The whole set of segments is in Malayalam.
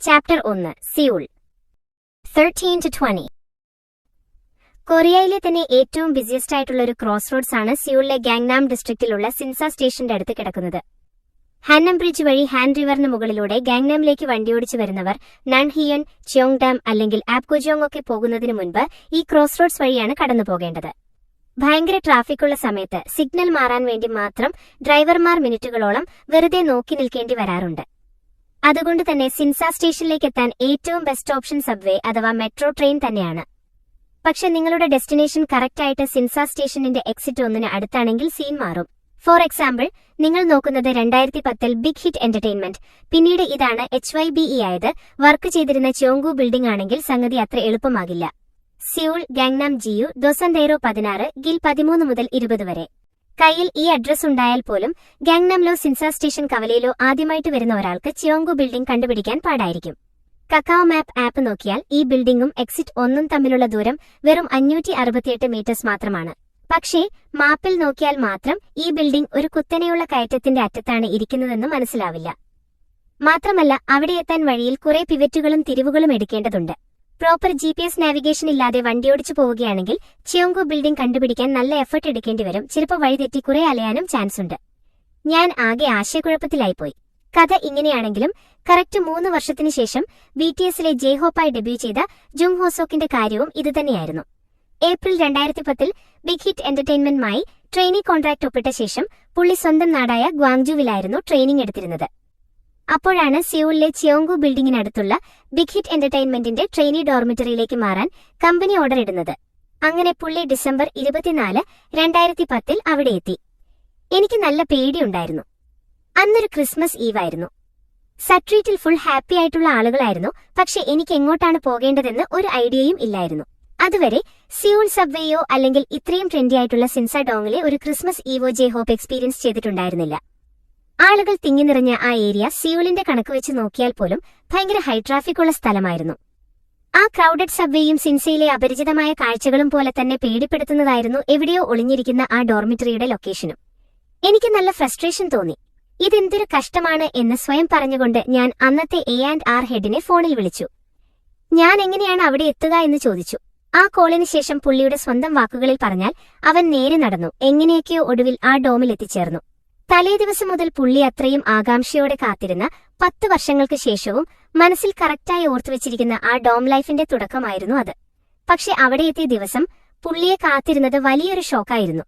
ചാപ്റ്റർ 1 സിയൂൾ 13-20 കൊറിയയിലെ തന്നെ ഏറ്റവും ബിസിയസ്റ്റ് ആയിട്ടുള്ള ഒരു ക്രോസ് റോഡ്സ് ആണ് സിയൂളിലെ ഗാങ്നാം ഡിസ്ട്രിക്റ്റിലുള്ള സിൻസ സ്റ്റേഷന്റെ അടുത്ത് കിടക്കുന്നത്. ഹാന്നം ബ്രിഡ്ജ് വഴി ഹാൻ റിവറിന് മുകളിലൂടെ ഗാങ്നാമിലേക്ക് വണ്ടിയോടിച്ചു വരുന്നവർ നൻഹിയൻ, ചിയോങ്ഡാം അല്ലെങ്കിൽ ആപ്കോജിയോങ് ഒക്കെ പോകുന്നതിന് മുൻപ് ഈ ക്രോസ് റോഡ്സ് വഴിയാണ് കടന്നു പോകേണ്ടത്. ഭയങ്കര ട്രാഫിക്കുള്ള സമയത്ത് സിഗ്നൽ മാറാൻ വേണ്ടി മാത്രം ഡ്രൈവർമാർ മിനിറ്റുകളോളം വെറുതെ നോക്കി നിൽക്കേണ്ടി വരാറുണ്ട്. അതുകൊണ്ട് തന്നെ സിൻസ സ്റ്റേഷനിലേക്ക് എത്താൻ ഏറ്റവും ബെസ്റ്റ് ഓപ്ഷൻ സബ്വേ അഥവാ മെട്രോ ട്രെയിൻ തന്നെയാണ്. പക്ഷെ നിങ്ങളുടെ ഡെസ്റ്റിനേഷൻ കറക്റ്റായിട്ട് സിൻസ സ്റ്റേഷനിന്റെ എക്സിറ്റ് 1 അടുത്താണെങ്കിൽ സീൻ മാറും. ഫോർ എക്സാമ്പിൾ, നിങ്ങൾ നോക്കുന്നത് 2010 ബിഗ് ഹിറ്റ് എന്റർടൈൻമെന്റ്, പിന്നീട് ഇതാണ് HYBE ആയത്. വർക്ക് ചെയ്തിരുന്ന ചോങ്കു ബിൽഡിംഗ് ആണെങ്കിൽ സംഗതി അത്ര എളുപ്പമാകില്ല. സിയൂൾ ഗാങ്നാം ജിയു ദോസന്തേറോ 16 ഗിൽ 13 മുതൽ 20 വരെ. കയ്യിൽ ഈ അഡ്രസ് ഉണ്ടായാൽ പോലും ഗാങ്നാമിലോ സിൻസ സ്റ്റേഷൻ കവലയിലോ ആദ്യമായിട്ട് വരുന്ന ഒരാൾക്ക് ചിയോങ്കു ബിൽഡിംഗ് കണ്ടുപിടിക്കാൻ പാടായിരിക്കും. കക്കാओ മാപ്പ് ആപ്പ് നോക്കിയാൽ ഈ ബിൽഡിംഗും എക്സിറ്റ് 1 തമ്മിലുള്ള ദൂരം വെറും 568 മീറ്റേഴ്സ് മാത്രമാണ്. പക്ഷേ മാപ്പിൽ നോക്കിയാൽ മാത്രം ഈ ബിൽഡിംഗ് ഒരു കുത്തനെയുള്ള കയറ്റത്തിന്റെ അറ്റത്താണ് ഇരിക്കുന്നതെന്ന് മനസ്സിലാവില്ല. മാത്രമല്ല അവിടെ എത്താൻ വഴിയിൽ കുറെ പിവറ്റുകളും തിരിവുകളും എടുക്കേണ്ടതുണ്ട്. പ്രോപ്പർ GPS നാവിഗേഷൻ ഇല്ലാതെ വണ്ടിയോടിച്ചു പോവുകയാണെങ്കിൽ ചിയോങ്കു ബിൽഡിംഗ് കണ്ടുപിടിക്കാൻ നല്ല എഫർട്ട് എടുക്കേണ്ടി വരും. ചിലപ്പോൾ വഴിതെറ്റി കുറെ അലയാനും ചാൻസ് ഉണ്ട്. ഞാൻ ആകെ ആശയക്കുഴപ്പത്തിലായിപ്പോയി. കഥ ഇങ്ങനെയാണെങ്കിലും കറക്റ്റ് 3 വർഷത്തിനു ശേഷം BTSലെ ജെയ്ഹോപ്പായി ഡെബ്യൂ ചെയ്ത ജുങ് ഹോസോക്കിന്റെ കാര്യവും ഇതുതന്നെയായിരുന്നു. ഏപ്രിൽ 2010 ബിഗ് ഹിറ്റ് എന്റർടൈൻമെന്റുമായി ട്രെയിനി കോൺട്രാക്ട് ഒപ്പിട്ട ശേഷം പുള്ളി സ്വന്തം നാടായ ഗ്വാങ്ജുവിലായിരുന്നു ട്രെയിനിങ് എടുത്തിരുന്നത്. അപ്പോഴാണ് സിയൂളിലെ ചിയോങ്കു ബിൽഡിംഗിനടുത്തുള്ള ബിഗ് ഹിറ്റ് എന്റർടൈൻമെന്റിന്റെ ട്രെയിനി ഡോർമിറ്ററിയിലേക്ക് മാറാൻ കമ്പനി ഓർഡർ ഇടുന്നത്. അങ്ങനെ പുള്ളി ഡിസംബർ 24, 2010 അവിടെ എത്തി. എനിക്ക് നല്ല പേടിയുണ്ടായിരുന്നു. അന്നൊരു ക്രിസ്മസ് ഈവ് ആയിരുന്നു. സട്രീറ്റിൽ ഫുൾ ഹാപ്പി ആയിട്ടുള്ള ആളുകളായിരുന്നു. പക്ഷെ എനിക്ക് എങ്ങോട്ടാണ് പോകേണ്ടതെന്ന് ഒരു ഐഡിയയും ഇല്ലായിരുന്നു. അതുവരെ സിയൂൾ സബ്വേയോ അല്ലെങ്കിൽ ഇത്രയും ട്രെൻഡി ആയിട്ടുള്ള സിൻസ ഡോങ്ങിലെ ഒരു ക്രിസ്മസ് ഈവോ ജെയ്ഹോപ്പ് എക്സ്പീരിയൻസ് ചെയ്തിട്ടുണ്ടായിരുന്നില്ല. ആളുകൾ തിങ്ങി നിറഞ്ഞ ആ ഏരിയ സിയൂളിന്റെ കണക്ക് വെച്ച് നോക്കിയാൽ പോലും ഭയങ്കര ഹൈ ട്രാഫിക് ഉള്ള സ്ഥലമായിരുന്നു. ആ ക്രൗഡഡ് സബ്വേയും സിൻസയിലെ അപരിചിതമായ കാഴ്ചകളും പോലെ തന്നെ പേടിപ്പെടുത്തുന്നതായിരുന്നു എവിടെയോ ഒളിഞ്ഞിരിക്കുന്ന ആ ഡോർമിറ്ററിയുടെ ലൊക്കേഷനും. എനിക്ക് നല്ല ഫ്രസ്ട്രേഷൻ തോന്നി. ഇതെന്തൊരു കഷ്ടമാണ് എന്ന് സ്വയം പറഞ്ഞുകൊണ്ട് ഞാൻ അന്നത്തെ A&R ഹെഡിനെ ഫോണിൽ വിളിച്ചു. ഞാൻ എങ്ങനെയാണ് അവിടെ എത്തുക എന്ന് ചോദിച്ചു. ആ കോളിന് ശേഷം പുള്ളിയുടെ സ്വന്തം വാക്കുകളിൽ പറഞ്ഞാൽ അവൻ നേരെ നടന്നു. എങ്ങനെയൊക്കെയോ ഒടുവിൽ ആ ഡോമിൽ എത്തിച്ചേർന്നു. തലേദിവസം മുതൽ പുള്ളി അത്രയും ആകാംക്ഷയോടെ കാത്തിരുന്ന 10 വർഷങ്ങൾക്ക് ശേഷവും മനസ്സിൽ കറക്റ്റായി ഓർത്തുവെച്ചിരിക്കുന്ന ആ ഡോം ലൈഫിന്റെ തുടക്കമായിരുന്നു അത്. പക്ഷെ അവിടെ എത്തിയ ദിവസം പുള്ളിയെ കാത്തിരുന്നത് വലിയൊരു ഷോക്കായിരുന്നു.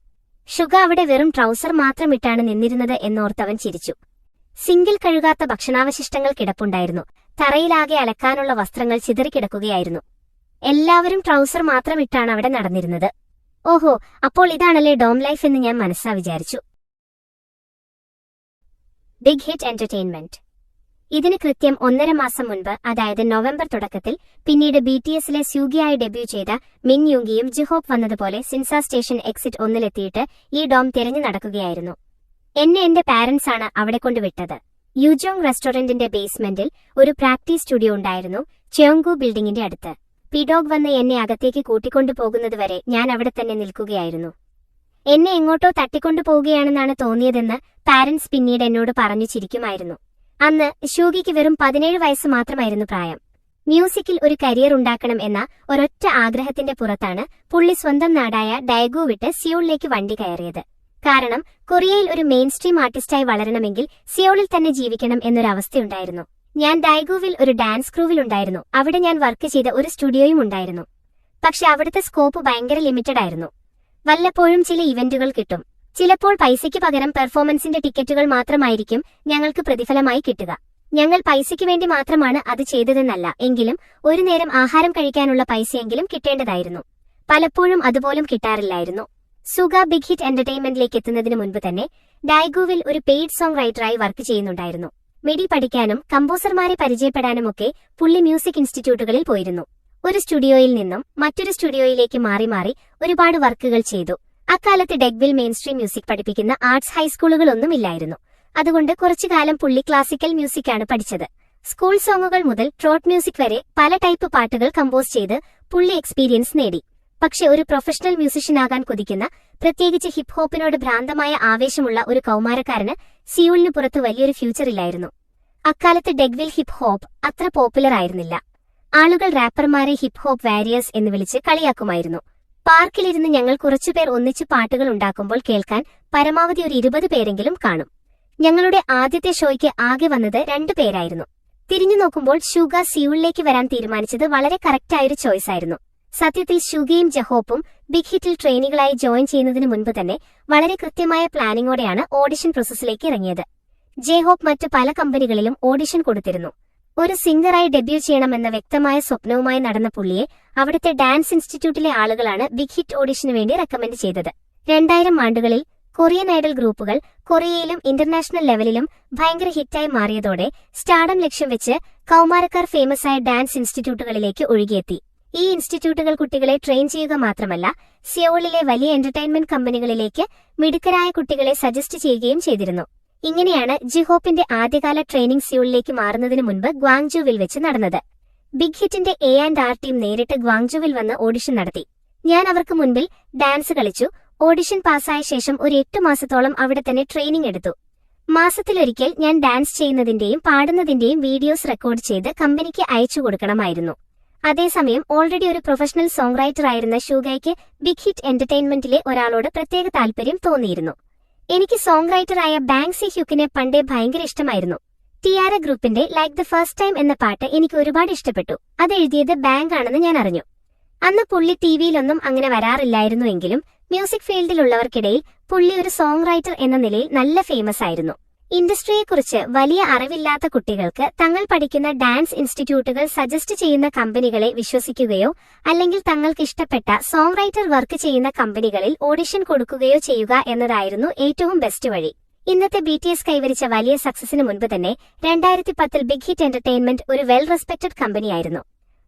ഷുഗ അവിടെ വെറും ട്രൗസർ മാത്രം ഇട്ടാണ് നിന്നിരുന്നത് എന്നോർത്തവൻ ചിരിച്ചു. സിങ്കിൽ കഴുകാത്ത ഭക്ഷണാവശിഷ്ടങ്ങൾ കിടപ്പുണ്ടായിരുന്നു. തറയിലാകെ അലക്കാനുള്ള വസ്ത്രങ്ങൾ ചിതറിക്കിടക്കുകയായിരുന്നു. എല്ലാവരും ട്രൗസർ മാത്രം ഇട്ടാണ് അവിടെ നടന്നിരുന്നത്. ഓഹോ, അപ്പോൾ ഇതാണല്ലേ ഡോം ലൈഫ് എന്ന് ഞാൻ മനസ്സാ വിചാരിച്ചു. ബിഗ് ഹിറ്റ് എന്റർടൈൻമെന്റ് ഇതിന് കൃത്യം 1.5 മാസം മുൻപ്, അതായത് നവംബർ തുടക്കത്തിൽ, പിന്നീട് BTSലെ സ്യൂഗിയായി ഡെബ്യൂ ചെയ്ത മിൻ യുങ്കിയും ജിഹോപ്പ് വന്നതുപോലെ സിൻസ സ്റ്റേഷൻ എക്സിറ്റ് 1 ഈ ഡോം തിരഞ്ഞു നടക്കുകയായിരുന്നു. എന്നെ എന്റെ പാരന്റ്സ് ആണ് അവിടെ കൊണ്ടുവിട്ടത്. യുജോങ് റെസ്റ്റോറന്റിന്റെ ബേസ്മെന്റിൽ ഒരു പ്രാക്ടീസ് സ്റ്റുഡിയോ ഉണ്ടായിരുന്നു ചിയോങ്കു ബിൽഡിംഗിന്റെ അടുത്ത്. പിഡോഗ് വന്ന് എന്നെ അകത്തേക്ക് കൂട്ടിക്കൊണ്ടുപോകുന്നതുവരെ ഞാൻ അവിടെ തന്നെ നിൽക്കുകയായിരുന്നു. എന്നെ എങ്ങോട്ടോ തട്ടിക്കൊണ്ടുപോവുകയാണെന്നാണ് തോന്നിയതെന്ന് പാരന്റ്സ് പിന്നീട് എന്നോട് പറഞ്ഞു ചിരിക്കുമായിരുന്നു. അന്ന് ഷൂഗിക്ക് വെറും 17 വയസ്സ് മാത്രമായിരുന്നു പ്രായം. മ്യൂസിക്കിൽ ഒരു കരിയർ ഉണ്ടാക്കണം എന്ന ഒരൊറ്റ ആഗ്രഹത്തിന്റെ പുറത്താണ് പുള്ളി സ്വന്തം നാടായ ഡയഗു വിട്ട് സിയോളിലേക്ക് വണ്ടി കയറിയത്. കാരണം കൊറിയയിൽ ഒരു മെയിൻ സ്ട്രീം ആർട്ടിസ്റ്റായി വളരണമെങ്കിൽ സിയോളിൽ തന്നെ ജീവിക്കണം എന്നൊരവസ്ഥയുണ്ടായിരുന്നു. ഞാൻ ഡയഗുവിൽ ഒരു ഡാൻസ് ക്രൂവിലുണ്ടായിരുന്നു. അവിടെ ഞാൻ വർക്ക് ചെയ്ത ഒരു സ്റ്റുഡിയോയും ഉണ്ടായിരുന്നു. പക്ഷെ അവിടുത്തെ സ്കോപ്പ് ഭയങ്കര ലിമിറ്റഡ് ആയിരുന്നു. വല്ലപ്പോഴും ചില ഇവന്റുകൾ കിട്ടും. ചിലപ്പോൾ പൈസയ്ക്ക് പകരം പെർഫോമൻസിന്റെ ടിക്കറ്റുകൾ മാത്രമായിരിക്കും ഞങ്ങൾക്ക് പ്രതിഫലമായി കിട്ടുക. ഞങ്ങൾ പൈസയ്ക്ക് വേണ്ടി മാത്രമാണ് അത് ചെയ്തതെന്നല്ല, എങ്കിലും ഒരു നേരം ആഹാരം കഴിക്കാനുള്ള പൈസയെങ്കിലും കിട്ടേണ്ടതായിരുന്നു. പലപ്പോഴും അതുപോലും കിട്ടാറില്ലായിരുന്നു. സുഗ ബിഗ് ഹിറ്റ് എന്റർടൈൻമെന്റിലേക്ക് എത്തുന്നതിന് മുൻപ് തന്നെ ഡയഗുവിൽ ഒരു പെയ്ഡ് സോങ് റൈറ്ററായി വർക്ക് ചെയ്യുന്നുണ്ടായിരുന്നു. മിഡി പഠിക്കാനും കമ്പോസർമാരെ പരിചയപ്പെടാനുമൊക്കെ പുള്ളി മ്യൂസിക് ഇൻസ്റ്റിറ്റ്യൂട്ടുകളിൽ പോയിരുന്നു. ഒരു സ്റ്റുഡിയോയിൽ നിന്നും മറ്റൊരു സ്റ്റുഡിയോയിലേക്ക് മാറി മാറി ഒരുപാട് വർക്കുകൾ ചെയ്തു. അക്കാലത്ത് ഡെഗ്വിൽ മെയിൻസ്ട്രീം മ്യൂസിക് പഠിപ്പിക്കുന്ന ആർട്സ് ഹൈസ്കൂളുകളൊന്നും ഇല്ലായിരുന്നു. അതുകൊണ്ട് കുറച്ചുകാലം പുള്ളി ക്ലാസിക്കൽ മ്യൂസിക്കാണ് പഠിച്ചത്. സ്കൂൾ സോങ്ങുകൾ മുതൽ ട്രോട്ട് മ്യൂസിക് വരെ പല ടൈപ്പ് പാട്ടുകൾ കമ്പോസ് ചെയ്ത് പുള്ളി എക്സ്പീരിയൻസ് നേടി. പക്ഷെ ഒരു പ്രൊഫഷണൽ മ്യൂസിഷ്യനാകാൻ കൊതിക്കുന്ന, പ്രത്യേകിച്ച് ഹിപ് ഹോപ്പിനോട് ഭ്രാന്തമായ ആവേശമുള്ള ഒരു കൗമാരക്കാരന് സിയൂളിന് പുറത്ത് വലിയൊരു ഫ്യൂച്ചർ ഇല്ലായിരുന്നു. അക്കാലത്ത് ഡെഗ്വിൽ ഹിപ്പ് ഹോപ്പ് അത്ര പോപ്പുലർ ആയിരുന്നില്ല. ആളുകൾ റാപ്പർമാരെ ഹിപ്പ് ഹോപ്പ് വാരിയേഴ്സ് എന്ന് വിളിച്ച് കളിയാക്കുമായിരുന്നു. പാർക്കിലിരുന്ന് ഞങ്ങൾ കുറച്ചുപേർ ഒന്നിച്ച് പാട്ടുകൾ ഉണ്ടാക്കുമ്പോൾ കേൾക്കാൻ പരമാവധി ഒരു 20 പേരെങ്കിലും കാണും. ഞങ്ങളുടെ ആദ്യത്തെ ഷോയ്ക്ക് ആകെ വന്നത് 2 പേരായിരുന്നു. തിരിഞ്ഞു നോക്കുമ്പോൾ ഷൂഗ സിയൂളിലേക്ക് വരാൻ തീരുമാനിച്ചത് വളരെ കറക്റ്റായൊരു ചോയ്സായിരുന്നു. സത്യത്തിൽ ഷൂഗയും ജെഹോപ്പും ബിഗ് ഹിറ്റിൽ ട്രെയിനികളായി ജോയിൻ ചെയ്യുന്നതിന് മുൻപ് തന്നെ വളരെ കൃത്യമായ പ്ലാനിങ്ങോടെയാണ് ഓഡിഷൻ പ്രോസസ്സിലേക്ക് ഇറങ്ങിയത്. ജെഹോപ്പ് മറ്റ് പല കമ്പനികളിലും ഓഡിഷൻ കൊടുത്തിരുന്നു. ഒരു സിംഗറായി ഡെബ്യൂ ചെയ്യണമെന്ന വ്യക്തമായ സ്വപ്നവുമായി നടന്ന പുള്ളിയെ അവിടുത്തെ ഡാൻസ് ഇൻസ്റ്റിറ്റ്യൂട്ടിലെ ആളുകളാണ് ബിഗ് ഹിറ്റ് ഓഡിഷന് വേണ്ടി റെക്കമെൻഡ് ചെയ്തത്. 2000 ആണ്ടുകളിൽ കൊറിയൻ ഐഡൽ ഗ്രൂപ്പുകൾ കൊറിയയിലും ഇന്റർനാഷണൽ ലെവലിലും ഭയങ്കര ഹിറ്റായി മാറിയതോടെ സ്റ്റാർഡം ലക്ഷ്യം വെച്ച് കൗമാരക്കാർ ഫേമസായ ഡാൻസ് ഇൻസ്റ്റിറ്റ്യൂട്ടുകളിലേക്ക് ഒഴുകിയെത്തി. ഈ ഇൻസ്റ്റിറ്റ്യൂട്ടുകൾ കുട്ടികളെ ട്രെയിൻ ചെയ്യുക മാത്രമല്ല, സിയോളിലെ വലിയ എന്റർടൈൻമെന്റ് കമ്പനികളിലേക്ക് മിടുക്കരായ കുട്ടികളെ സജസ്റ്റ് ചെയ്യുകയും ചെയ്തിരുന്നു. ഇങ്ങനെയാണ് ജിഹോപ്പിന്റെ ആദ്യകാല ട്രെയിനിംഗ് സിയോളിലേക്ക് മാറുന്നതിന് മുൻപ് ഗ്വാങ്ജൂവിൽ വെച്ച് നടന്നത്. ബിഗ് ഹിറ്റിന്റെ A&R ടീം നേരിട്ട് ഗ്വാങ്ജൂവിൽ വന്ന് ഓഡിഷൻ നടത്തി. ഞാൻ അവർക്ക് മുൻപിൽ ഡാൻസ് കളിച്ചു. ഓഡിഷൻ പാസ്സായ ശേഷം ഒരു 8 മാസത്തോളം അവിടെ തന്നെ ട്രെയിനിംഗ് എടുത്തു. മാസത്തിലൊരിക്കൽ ഞാൻ ഡാൻസ് ചെയ്യുന്നതിന്റെയും പാടുന്നതിന്റെയും വീഡിയോസ് റെക്കോർഡ് ചെയ്ത് കമ്പനിക്ക് അയച്ചു കൊടുക്കണമായിരുന്നു. അതേസമയം ഓൾറെഡി ഒരു പ്രൊഫഷണൽ സോങ് റൈറ്റർ ആയിരുന്ന ഷൂഗയ്ക്ക് ബിഗ് ഹിറ്റ് എന്റർടൈൻമെന്റിലെ ഒരാളോട് പ്രത്യേക താല്പര്യം തോന്നിയിരുന്നു. എനിക്ക് സോങ് റൈറ്ററായ ബാങ് സി ഹ്യൂക്കിനെ പണ്ടേ ഭയങ്കര ഇഷ്ടമായിരുന്നു. ടിയാര ഗ്രൂപ്പിന്റെ ലൈക്ക് ദ ഫസ്റ്റ് ടൈം എന്ന പാട്ട് എനിക്ക് ഒരുപാട് ഇഷ്ടപ്പെട്ടു. അത് എഴുതിയത് ബാങ് ആണെന്ന് ഞാൻ അറിഞ്ഞു. അന്ന് പുള്ളി ടിവിയിലൊന്നും അങ്ങനെ വരാറില്ലായിരുന്നു എങ്കിലും മ്യൂസിക് ഫീൽഡിലുള്ളവർക്കിടയിൽ പുള്ളി ഒരു സോങ് റൈറ്റർ എന്ന നിലയിൽ നല്ല ഫേമസ് ആയിരുന്നു. ഇൻഡസ്ട്രിയെക്കുറിച്ച് വലിയ അറിവില്ലാത്ത കുട്ടികൾക്ക് തങ്ങൾ പഠിക്കുന്ന ഡാൻസ് ഇൻസ്റ്റിറ്റ്യൂട്ടുകൾ സജസ്റ്റ് ചെയ്യുന്ന കമ്പനികളെ വിശ്വസിക്കുകയോ അല്ലെങ്കിൽ തങ്ങൾക്ക് ഇഷ്ടപ്പെട്ട സോങ് റൈറ്റർ വർക്ക് ചെയ്യുന്ന കമ്പനികളിൽ ഓഡിഷൻ കൊടുക്കുകയോ ചെയ്യുക എന്നതായിരുന്നു ഏറ്റവും ബെസ്റ്റ് വഴി. ഇന്നത്തെ BTS കൈവരിച്ച വലിയ സക്സസിന് മുൻപ് തന്നെ 2010 ബിഗ് ഹിറ്റ് എന്റർടൈൻമെന്റ് ഒരു വെൽ റെസ്പെക്ടഡ് കമ്പനിയായിരുന്നു.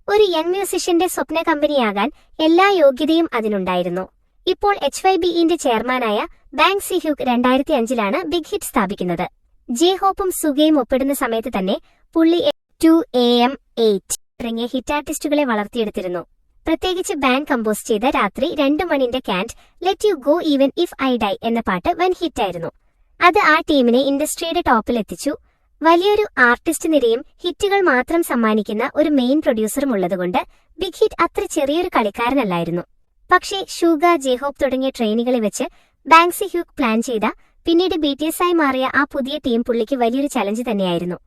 ഒരു യങ് മ്യൂസിഷ്യന്റെ സ്വപ്ന കമ്പനിയാകാൻ എല്ലാ യോഗ്യതയും അതിനുണ്ടായിരുന്നു. ഇപ്പോൾ HYBEന്റെ ചെയർമാനായ ബാങ് സി ഹ്യൂക്ക് 2005 ബിഗ് ഹിറ്റ് സ്ഥാപിക്കുന്നത്. ജെഹോപ്പും സുഗയും ഒപ്പിടുന്ന സമയത്ത് തന്നെ പുള്ളി 2AM 8 തുടങ്ങിയ ഹിറ്റ് ആർട്ടിസ്റ്റുകളെ വളർത്തിയെടുത്തിരുന്നു. പ്രത്യേകിച്ച് ബാങ് കമ്പോസ് ചെയ്ത രാത്രി 2 മണിന്റെ can't let you go even if I die എന്ന പാട്ട് വൻ ഹിറ്റായിരുന്നു. അത് ആ ടീമിനെ ഇൻഡസ്ട്രിയുടെ ടോപ്പിലെത്തിച്ചു. വലിയൊരു ആർട്ടിസ്റ്റ് നിരയും ഹിറ്റുകൾ മാത്രം സമ്മാനിക്കുന്ന ഒരു മെയിൻ പ്രൊഡ്യൂസറും ഉള്ളതുകൊണ്ട് ബിഗ് ഹിറ്റ് അത്ര ചെറിയൊരു കളിക്കാരനല്ലായിരുന്നു. പക്ഷേ ഷൂഗ, ജെഹോപ്പ് തുടങ്ങിയ ട്രെയിനികളെ വെച്ച് ബാങ് സി ഹ്യൂക്ക് പ്ലാൻ ചെയ്ത പിന്നീട് BTS ആയി മാറിയ ആ പുതിയ ടീം പുള്ളിക്ക് വലിയൊരു ചലഞ്ച് തന്നെയായിരുന്നു.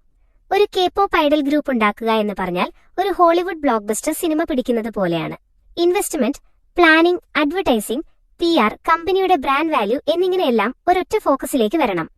ഒരു K-pop ഐഡൽ ഗ്രൂപ്പ് ഉണ്ടാക്കുക എന്ന് പറഞ്ഞാൽ ഒരു ഹോളിവുഡ് ബ്ലോക്ക് ബസ്റ്റർ സിനിമ പിടിക്കുന്നത് പോലെയാണ്. ഇൻവെസ്റ്റ്മെന്റ്, പ്ലാനിംഗ്, അഡ്വർടൈസിംഗ്, PR, കമ്പനിയുടെ ബ്രാൻഡ് വാല്യൂ എന്നിങ്ങനെയെല്ലാം ഒരൊറ്റ ഫോക്കസിലേക്ക് വരണം.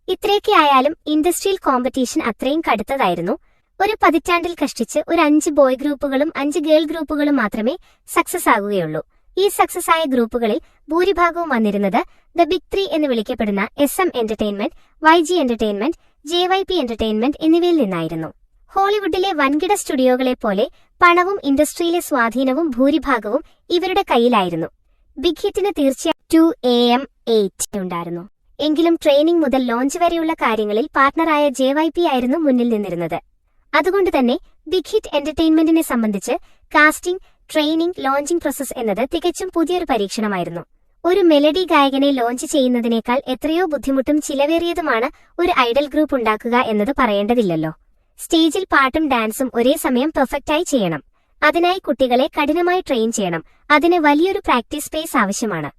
ഇത്രയൊക്കെ ആയാലും ഇൻഡസ്ട്രിയൽ കോമ്പറ്റീഷൻ അത്രയും കടുത്തതായിരുന്നു. ഒരു പതിറ്റാണ്ടിൽ കഷ്ടിച്ച് ഒരു 5 ബോയ് ഗ്രൂപ്പുകളും 5 ഗേൾ ഗ്രൂപ്പുകളും മാത്രമേ സക്സസ് ആകുകയുള്ളൂ. ഈ സക്സസ് ആയ ഗ്രൂപ്പുകളിൽ ഭൂരിഭാഗവും വന്നിരുന്നത് ദ ബിഗ് 3 എന്ന് വിളിക്കപ്പെടുന്ന SM entertainment, YG entertainment, JYP entertainment എന്നിവയിൽ നിന്നായിരുന്നു. ഹോളിവുഡിലെ വൻകിട സ്റ്റുഡിയോകളെ പോലെ പണവും ഇൻഡസ്ട്രിയിലെ സ്വാധീനവും ഭൂരിഭാഗവും ഇവരുടെ കയ്യിലായിരുന്നു. ബിഗ് ഹിറ്റിന് തീർച്ചയായും 2AM 8 ഉണ്ടായിരുന്നു. എങ്കിലും ട്രെയിനിംഗ് മുതൽ ലോഞ്ച് വരെയുള്ള കാര്യങ്ങളിൽ പാർട്ണറായ JYP ആയിരുന്നു മുന്നിൽ നിന്നിരുന്നത്. അതുകൊണ്ട് തന്നെ ബിഗ് ഹിറ്റ് എന്റർടൈൻമെന്റിനെ സംബന്ധിച്ച് കാസ്റ്റിംഗ്, ട്രെയിനിംഗ്, ലോഞ്ചിംഗ് പ്രോസസ് എന്നത് തികച്ചും പുതിയൊരു പരീക്ഷണമായിരുന്നു. ഒരു മെലഡി ഗായകനെ ലോഞ്ച് ചെയ്യുന്നതിനേക്കാൾ എത്രയോ ബുദ്ധിമുട്ടും ചിലവേറിയതുമാണ് ഒരു ഐഡൽ ഗ്രൂപ്പ് ഉണ്ടാക്കുക എന്നത് പറയേണ്ടതില്ലല്ലോ. സ്റ്റേജിൽ പാട്ടും ഡാൻസും ഒരേ സമയം പെർഫെക്റ്റായി ചെയ്യണം. അതിനായി കുട്ടികളെ കഠിനമായി ട്രെയിൻ ചെയ്യണം. അതിന് വലിയൊരു പ്രാക്ടീസ് സ്പേസ് ആവശ്യമാണ്.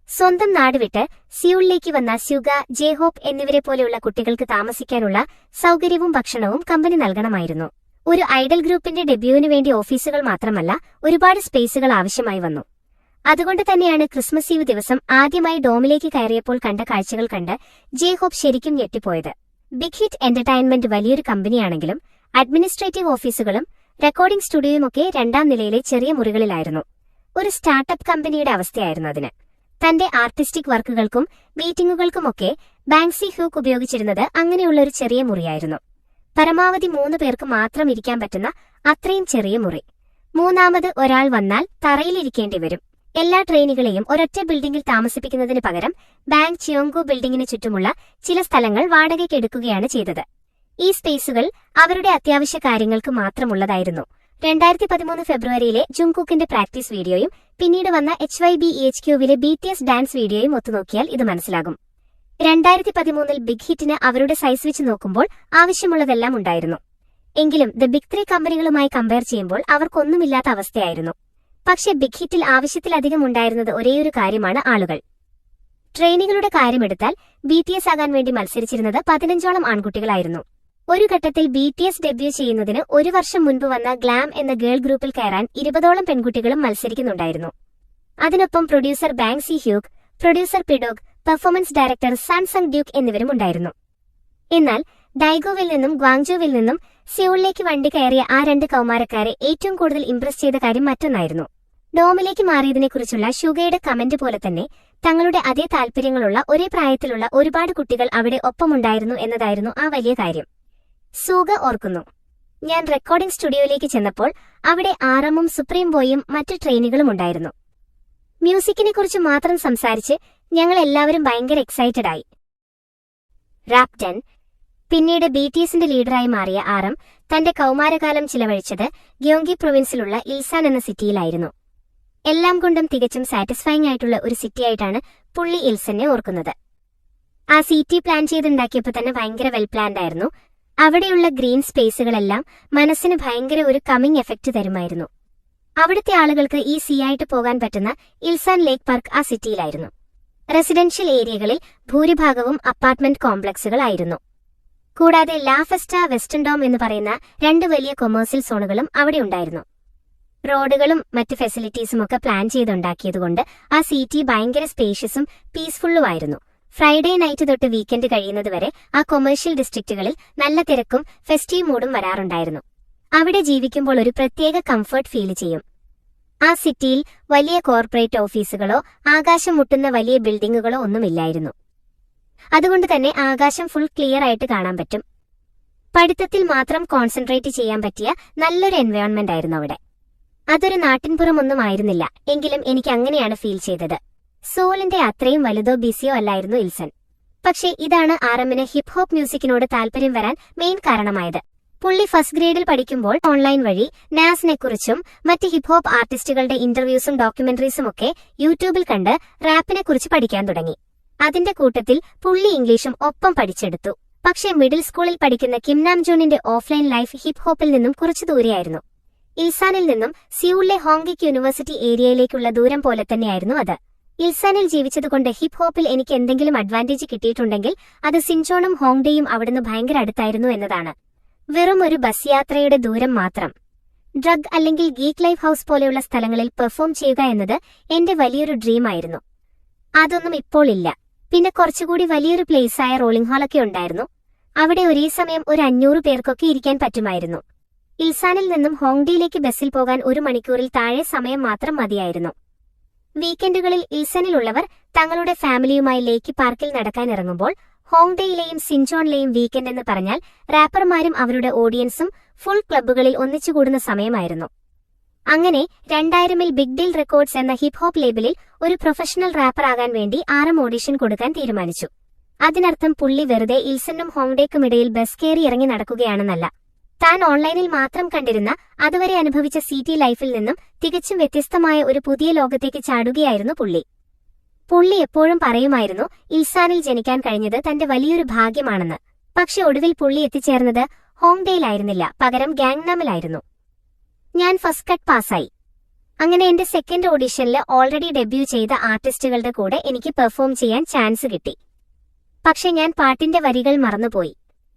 സ്വന്തം നാട് വിട്ട് സിയൂളിലേക്ക് വന്ന സ്യൂഗ, ജെഹോപ്പ് എന്നിവരെ പോലെയുള്ള കുട്ടികൾക്ക് താമസിക്കാനുള്ള സൗകര്യവും ഭക്ഷണവും കമ്പനി നൽകണമായിരുന്നു. ഒരു ഐഡൽ ഗ്രൂപ്പിന്റെ ഡെബ്യൂവിന് വേണ്ടി ഓഫീസുകൾ മാത്രമല്ല, ഒരുപാട് സ്പേസുകൾ ആവശ്യമായി വന്നു. അതുകൊണ്ട് തന്നെയാണ് ക്രിസ്മസ് ഈവ് ദിവസം ആദ്യമായി ഡോമിലേക്ക് കയറിയപ്പോൾ കണ്ട കാഴ്ചകൾ കണ്ട് ജെഹോപ്പ് ശരിക്കും ഞെട്ടിപ്പോയത്. ബിഗ് ഹിറ്റ് എന്റർടൈൻമെന്റ് വലിയൊരു കമ്പനിയാണെങ്കിലും അഡ്മിനിസ്ട്രേറ്റീവ് ഓഫീസുകളും റെക്കോർഡിംഗ് സ്റ്റുഡിയോയുമൊക്കെ 2ാം നിലയിലെ ചെറിയ മുറികളിലായിരുന്നു. ഒരു സ്റ്റാർട്ടപ്പ് കമ്പനിയുടെ അവസ്ഥയായിരുന്നു അതിന്. തന്റെ ആർട്ടിസ്റ്റിക് വർക്കുകൾക്കും മീറ്റിംഗുകൾക്കുമൊക്കെ ബാങ് സി ഹ്യൂക്ക് ഉപയോഗിച്ചിരുന്നത് അങ്ങനെയുള്ള ഒരു ചെറിയ മുറിയായിരുന്നു. പരമാവധി 3 പേർക്ക് മാത്രം ഇരിക്കാൻ പറ്റുന്ന അത്രയും ചെറിയ മുറി. മൂന്നാമത് ഒരാൾ വന്നാൽ തറയിലിരിക്കേണ്ടി വരും. എല്ലാ ട്രെയിനികളെയും ഒരൊറ്റ ബിൽഡിംഗിൽ താമസിപ്പിക്കുന്നതിന് പകരം ബാങ് ചിയോങ്കു ബിൽഡിംഗിന് ചുറ്റുമുള്ള ചില സ്ഥലങ്ങൾ വാടകയ്ക്ക് എടുക്കുകയാണ് ചെയ്തത്. ഈ സ്പേസുകൾ അവരുടെ അത്യാവശ്യ കാര്യങ്ങൾക്ക് മാത്രമുള്ളതായിരുന്നു. 2013 ഫെബ്രുവരിയിലെ ജുങ്കുക്കിന്റെ പ്രാക്ടീസ് വീഡിയോയും പിന്നീട് വന്ന HYBE HQവിലെ BTS ഡാൻസ് വീഡിയോയും ഒത്തുനോക്കിയാൽ ഇത് മനസ്സിലാകും. 2013 ബിഗ് ഹിറ്റിന് അവരുടെ സൈസ് വെച്ച് നോക്കുമ്പോൾ ആവശ്യമുള്ളതെല്ലാം ഉണ്ടായിരുന്നു. എങ്കിലും ദ ബിഗ് 3 കമ്പനികളുമായി കമ്പയർ ചെയ്യുമ്പോൾ അവർക്കൊന്നുമില്ലാത്ത അവസ്ഥയായിരുന്നു. പക്ഷേ ബിഗ് ഹിറ്റിൽ ആവശ്യത്തിലധികം ഉണ്ടായിരുന്നത് ഒരേയൊരു കാര്യമാണ് ആളുകൾ. ട്രെയിനികളുടെ കാര്യമെടുത്താൽ BTS ആകാൻ വേണ്ടി മത്സരിച്ചിരുന്നത് 15ഓളം ആൺകുട്ടികളായിരുന്നു. ഒരു ഘട്ടത്തിൽ BTS ഡെബ്യൂ ചെയ്യുന്നതിന് 1 വർഷം മുൻപ് വന്ന ഗ്ലാം എന്ന ഗേൾ ഗ്രൂപ്പിൽ കയറാൻ 20ഓളം പെൺകുട്ടികളും മത്സരിക്കുന്നുണ്ടായിരുന്നു. അതിനൊപ്പം producer Bang Si Hyuk, producer Pdogg, performance director Son Sung Deuk എന്നിവരും ഉണ്ടായിരുന്നു. എന്നാൽ ഡൈഗോവിൽ നിന്നും ഗ്വാങ്ജോവിൽ നിന്നും സിയോളിലേക്ക് വണ്ടി കയറിയ ആ 2 കൗമാരക്കാരെ ഏറ്റവും കൂടുതൽ ഇംപ്രസ് ചെയ്ത കാര്യം മറ്റൊന്നായിരുന്നു. ഡോമിലേക്ക് മാറിയതിനെക്കുറിച്ചുള്ള ഷുഗയുടെ കമന്റ് പോലെ തന്നെ തങ്ങളുടെ അതേ താല്പര്യങ്ങളുള്ള ഒരേ പ്രായത്തിലുള്ള ഒരുപാട് കുട്ടികൾ അവിടെ ഒപ്പമുണ്ടായിരുന്നു എന്നതായിരുന്നു ആ വലിയ കാര്യം. സൂഗ ഓർക്കുന്നു, ഞാൻ റെക്കോർഡിംഗ് സ്റ്റുഡിയോയിലേക്ക് ചെന്നപ്പോൾ അവിടെ ആറമും സുപ്രീം ബോയും മറ്റു ട്രെയിനികളും ഉണ്ടായിരുന്നു. മ്യൂസിക്കിനെക്കുറിച്ച് മാത്രം സംസാരിച്ച് ഞങ്ങൾ എല്ലാവരും ഭയങ്കര എക്സൈറ്റഡ് ആയി. റാപ് 10 പിന്നീട് BTSന്റെ ലീഡറായി മാറിയ ആറം തന്റെ കൗമാരകാലം ചിലവഴിച്ചത് ഗ്യോങ്കി പ്രൊവിൻസിലുള്ള ഇൽസാൻ എന്ന സിറ്റിയിലായിരുന്നു. എല്ലാം കൊണ്ടും തികച്ചും സാറ്റിസ്ഫൈങ് ആയിട്ടുള്ള ഒരു സിറ്റിയായിട്ടാണ് പുള്ളി ഇൽസനെ ഓർക്കുന്നത്. ആ സിറ്റി പ്ലാൻ ചെയ്തുണ്ടാക്കിയപ്പോൾ തന്നെ ഭയങ്കര വെൽ പ്ലാൻഡ് ആയിരുന്നു. അവിടെയുള്ള ഗ്രീൻ സ്പേസുകളെല്ലാം മനസ്സിന് ഭയങ്കര ഒരു കമ്മിങ് എഫക്റ്റ് തരുമായിരുന്നു. അവിടുത്തെ ആളുകൾക്ക് ഈസിയായിട്ട് പോകാൻ പറ്റുന്ന ഇൽസാൻ ലേക്ക് പാർക്ക് ആ സിറ്റിയിലായിരുന്നു. റെസിഡൻഷ്യൽ ഏരിയകളിൽ ഭൂരിഭാഗവും അപ്പാർട്ട്മെന്റ് കോംപ്ലക്സുകളായിരുന്നു. കൂടാതെ ലാ ഫെസ്റ്റ വെസ്റ്റേൺ ഡോം എന്ന് പറയുന്ന 2 വലിയ കൊമേഴ്സ്യൽ സോണുകളും അവിടെ ഉണ്ടായിരുന്നു. റോഡുകളും മറ്റ് ഫെസിലിറ്റീസുമൊക്കെ പ്ലാൻ ചെയ്തുണ്ടാക്കിയതുകൊണ്ട് ആ സിറ്റി ഭയങ്കര സ്പേഷ്യസും പീസ്ഫുള്ളുമായിരുന്നു. ഫ്രൈഡേ നൈറ്റ് തൊട്ട് വീക്കെൻഡ് കഴിയുന്നതുവരെ ആ കൊമേഴ്ഷ്യൽ ഡിസ്ട്രിക്റ്റുകളിൽ നല്ല തിരക്കും ഫെസ്റ്റീവ് മൂഡും വരാറുണ്ടായിരുന്നു. അവിടെ ജീവിക്കുമ്പോൾ ഒരു പ്രത്യേക കംഫർട്ട് ഫീൽ ചെയ്യും. ആ സിറ്റിയിൽ വലിയ കോർപ്പറേറ്റ് ഓഫീസുകളോ ആകാശം മുട്ടുന്ന വലിയ ബിൽഡിംഗുകളോ ഒന്നുമില്ലായിരുന്നു. അതുകൊണ്ട് തന്നെ ആകാശം ഫുൾ ക്ലിയർ ആയിട്ട് കാണാൻ പറ്റും. പഠിത്തത്തിൽ മാത്രം കോൺസെൻട്രേറ്റ് ചെയ്യാൻ പറ്റിയ നല്ലൊരു എൻവയോൺമെന്റ് ആയിരുന്നു അവിടെ. അതൊരു നാട്ടിൻപുറമൊന്നും ആയിരുന്നില്ല, എങ്കിലും എനിക്ക് അങ്ങനെയാണ് ഫീൽ ചെയ്തത്. സോളിന്റെ അത്രയും വലുതോ ബിസിയോ അല്ലായിരുന്നു ഇൽസൺ. പക്ഷേ ഇതാണ് ആറമ്മിന് ഹിപ് ഹോപ്പ് മ്യൂസിക്കിനോട് താല്പര്യം വരാൻ മെയിൻ കാരണമായത്. പുള്ളി ഫസ്റ്റ് ഗ്രേഡിൽ പഠിക്കുമ്പോൾ ഓൺലൈൻ വഴി നാസിനെക്കുറിച്ചും മറ്റ് ഹിപ് ഹോപ്പ് ആർട്ടിസ്റ്റുകളുടെ ഇന്റർവ്യൂസും ഡോക്യുമെന്ററീസും ഒക്കെ യൂട്യൂബിൽ കണ്ട് റാപ്പിനെക്കുറിച്ച് പഠിക്കാൻ തുടങ്ങി. അതിന്റെ കൂട്ടത്തിൽ പുള്ളി ഇംഗ്ലീഷും ഒപ്പം പഠിച്ചെടുത്തു. പക്ഷേ മിഡിൽ സ്കൂളിൽ പഠിക്കുന്ന കിം നാംജോണിന്റെ ഓഫ്ലൈൻ ലൈഫ് ഹിപ് ഹോപ്പിൽ നിന്നും കുറച്ചു ദൂരെയായിരുന്നു. ഇൽസാനിൽ നിന്നും സിയൂളിലെ ഹോങ്കിക് യൂണിവേഴ്സിറ്റി ഏരിയയിലേക്കുള്ള ദൂരം പോലെ തന്നെയായിരുന്നു അത്. ഇൽസാനിൽ ജീവിച്ചതുകൊണ്ട് ഹിപ് ഹോപ്പിൽ എനിക്ക് എന്തെങ്കിലും അഡ്വാൻറ്റേജ് കിട്ടിയിട്ടുണ്ടെങ്കിൽ അത് സിൻചോണും ഹോങ്ഡേയും അവിടുന്ന് ഭയങ്കര അടുത്തായിരുന്നു എന്നതാണ്. വെറും ഒരു ബസ് യാത്രയുടെ ദൂരം മാത്രം. ഡ്രഗ് അല്ലെങ്കിൽ ഗീക്ക് ലൈഫ് ഹൗസ് പോലെയുള്ള സ്ഥലങ്ങളിൽ പെർഫോം ചെയ്യുക എന്നത് എന്റെ വലിയൊരു ഡ്രീം ആയിരുന്നു. അതൊന്നും ഇപ്പോൾ ഇല്ല. പിന്നെ കുറച്ചുകൂടി വലിയൊരു പ്ലേസായ റോളിംഗ് ഹാളൊക്കെ ഉണ്ടായിരുന്നു. അവിടെ ഒരേ സമയം ഒരു 500 പേർക്കൊക്കെ ഇരിക്കാൻ പറ്റുമായിരുന്നു. ഇൽസാനിൽ നിന്നും ഹോങ്ഡേയിലേക്ക് ബസ്സിൽ പോകാൻ 1 മണിക്കൂറിൽ താഴെ സമയം മാത്രം മതിയായിരുന്നു. വീക്കെൻഡുകളിൽ ഇൽസനിലുള്ളവർ തങ്ങളുടെ ഫാമിലിയുമായി ലേക്ക് പാർക്കിൽ നടക്കാൻ ഇറങ്ങുമ്പോൾ ഹോങ്ഡേയിലെയും സിൻചോണിലെയും വീക്കെൻഡ് എന്ന് പറഞ്ഞാൽ റാപ്പർമാരും അവരുടെ ഓഡിയൻസും ഫുൾ ക്ലബ്ബുകളിൽ ഒന്നിച്ചുകൂടുന്ന സമയമായിരുന്നു. അങ്ങനെ 2000-ൽ ബിഗ് ഡീൽ റെക്കോർഡ്സ് എന്ന ഹിപ് ഹോപ്പ് ലേബലിൽ ഒരു പ്രൊഫഷണൽ റാപ്പർ ആകാൻ വേണ്ടി ആറം ഓഡിഷൻ കൊടുക്കാൻ തീരുമാനിച്ചു. അതിനർത്ഥം പുള്ളി വെറുതെ ഇൽസനും ഹോങ്ഡേക്കുമിടയിൽ ബസ് കയറി ഇറങ്ങി നടക്കുകയാണെന്നല്ല. താൻ ഓൺലൈനിൽ മാത്രം കണ്ടിരുന്ന അതുവരെ അനുഭവിച്ച സിറ്റി ലൈഫിൽ നിന്നും തികച്ചും വ്യത്യസ്തമായ ഒരു പുതിയ ലോകത്തേക്ക് ചാടുകയായിരുന്നു പുള്ളി. പുള്ളി എപ്പോഴും പറയുമായിരുന്നു ഇൽസാനിൽ ജനിക്കാൻ കഴിഞ്ഞത് തന്റെ വലിയൊരു ഭാഗ്യമാണെന്ന്. പക്ഷെ ഒടുവിൽ പുള്ളി എത്തിച്ചേർന്നത് ഹോങ്ഡേയിലായിരുന്നില്ല, പകരം ഗാങ്നാമിലായിരുന്നു. ഞാൻ ഫസ്റ്റ് കട്ട് പാസ്സായി. അങ്ങനെ എന്റെ സെക്കൻഡ് ഓഡിഷനിൽ ഓൾറെഡി ഡെബ്യൂ ചെയ്ത ആർട്ടിസ്റ്റുകളുടെ കൂടെ എനിക്ക് പെർഫോം ചെയ്യാൻ ചാൻസ് കിട്ടി. പക്ഷെ ഞാൻ പാട്ടിന്റെ വരികൾ മറന്നുപോയി.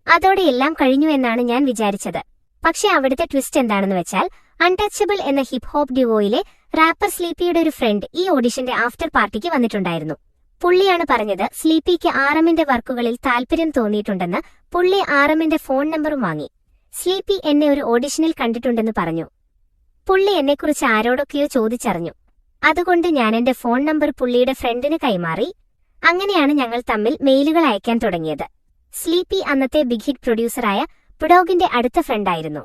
അതോടെ എല്ലാം കഴിഞ്ഞു എന്നാണ് ഞാൻ വിചാരിച്ചത്. പക്ഷെ അവിടുത്തെ ട്വിസ്റ്റ് എന്താണെന്ന് വെച്ചാൽ അൺടച്ചബിൾ എന്ന ഹിപ് ഹോപ്പ് ഡ്യുവോയിലെ റാപ്പർ സ്ലീപ്പിയുടെ ഒരു ഫ്രണ്ട് ഈ ഓഡിഷന്റെ ആഫ്റ്റർ പാർട്ടിക്ക് വന്നിട്ടുണ്ടായിരുന്നു. പുള്ളിയാണ് പറഞ്ഞത് സ്ലീപ്പിക്ക് ആറമിന്റെ വർക്കുകളിൽ താല്പര്യം തോന്നിയിട്ടുണ്ടെന്ന്. പുള്ളി ആറമിന്റെ ഫോൺ നമ്പറും വാങ്ങി. സ്ലീപ്പി എന്നെ ഒരു ഓഡിഷനിൽ കണ്ടിട്ടുണ്ടെന്ന് പറഞ്ഞു. പുള്ളി എന്നെക്കുറിച്ച് ആരോടൊക്കെയോ ചോദിച്ചറിഞ്ഞു. അതുകൊണ്ട് ഞാൻ എന്റെ ഫോൺ നമ്പർ പുള്ളിയുടെ ഫ്രണ്ടിന് കൈമാറി. അങ്ങനെയാണ് ഞങ്ങൾ തമ്മിൽ മെയിലുകൾ അയക്കാൻ തുടങ്ങിയത്. സ്ലീപ്പി അന്നത്തെ ബിഗ് ഹിറ്റ് പ്രൊഡ്യൂസറായ പിഡോഗിന്റെ അടുത്ത ഫ്രണ്ടായിരുന്നു.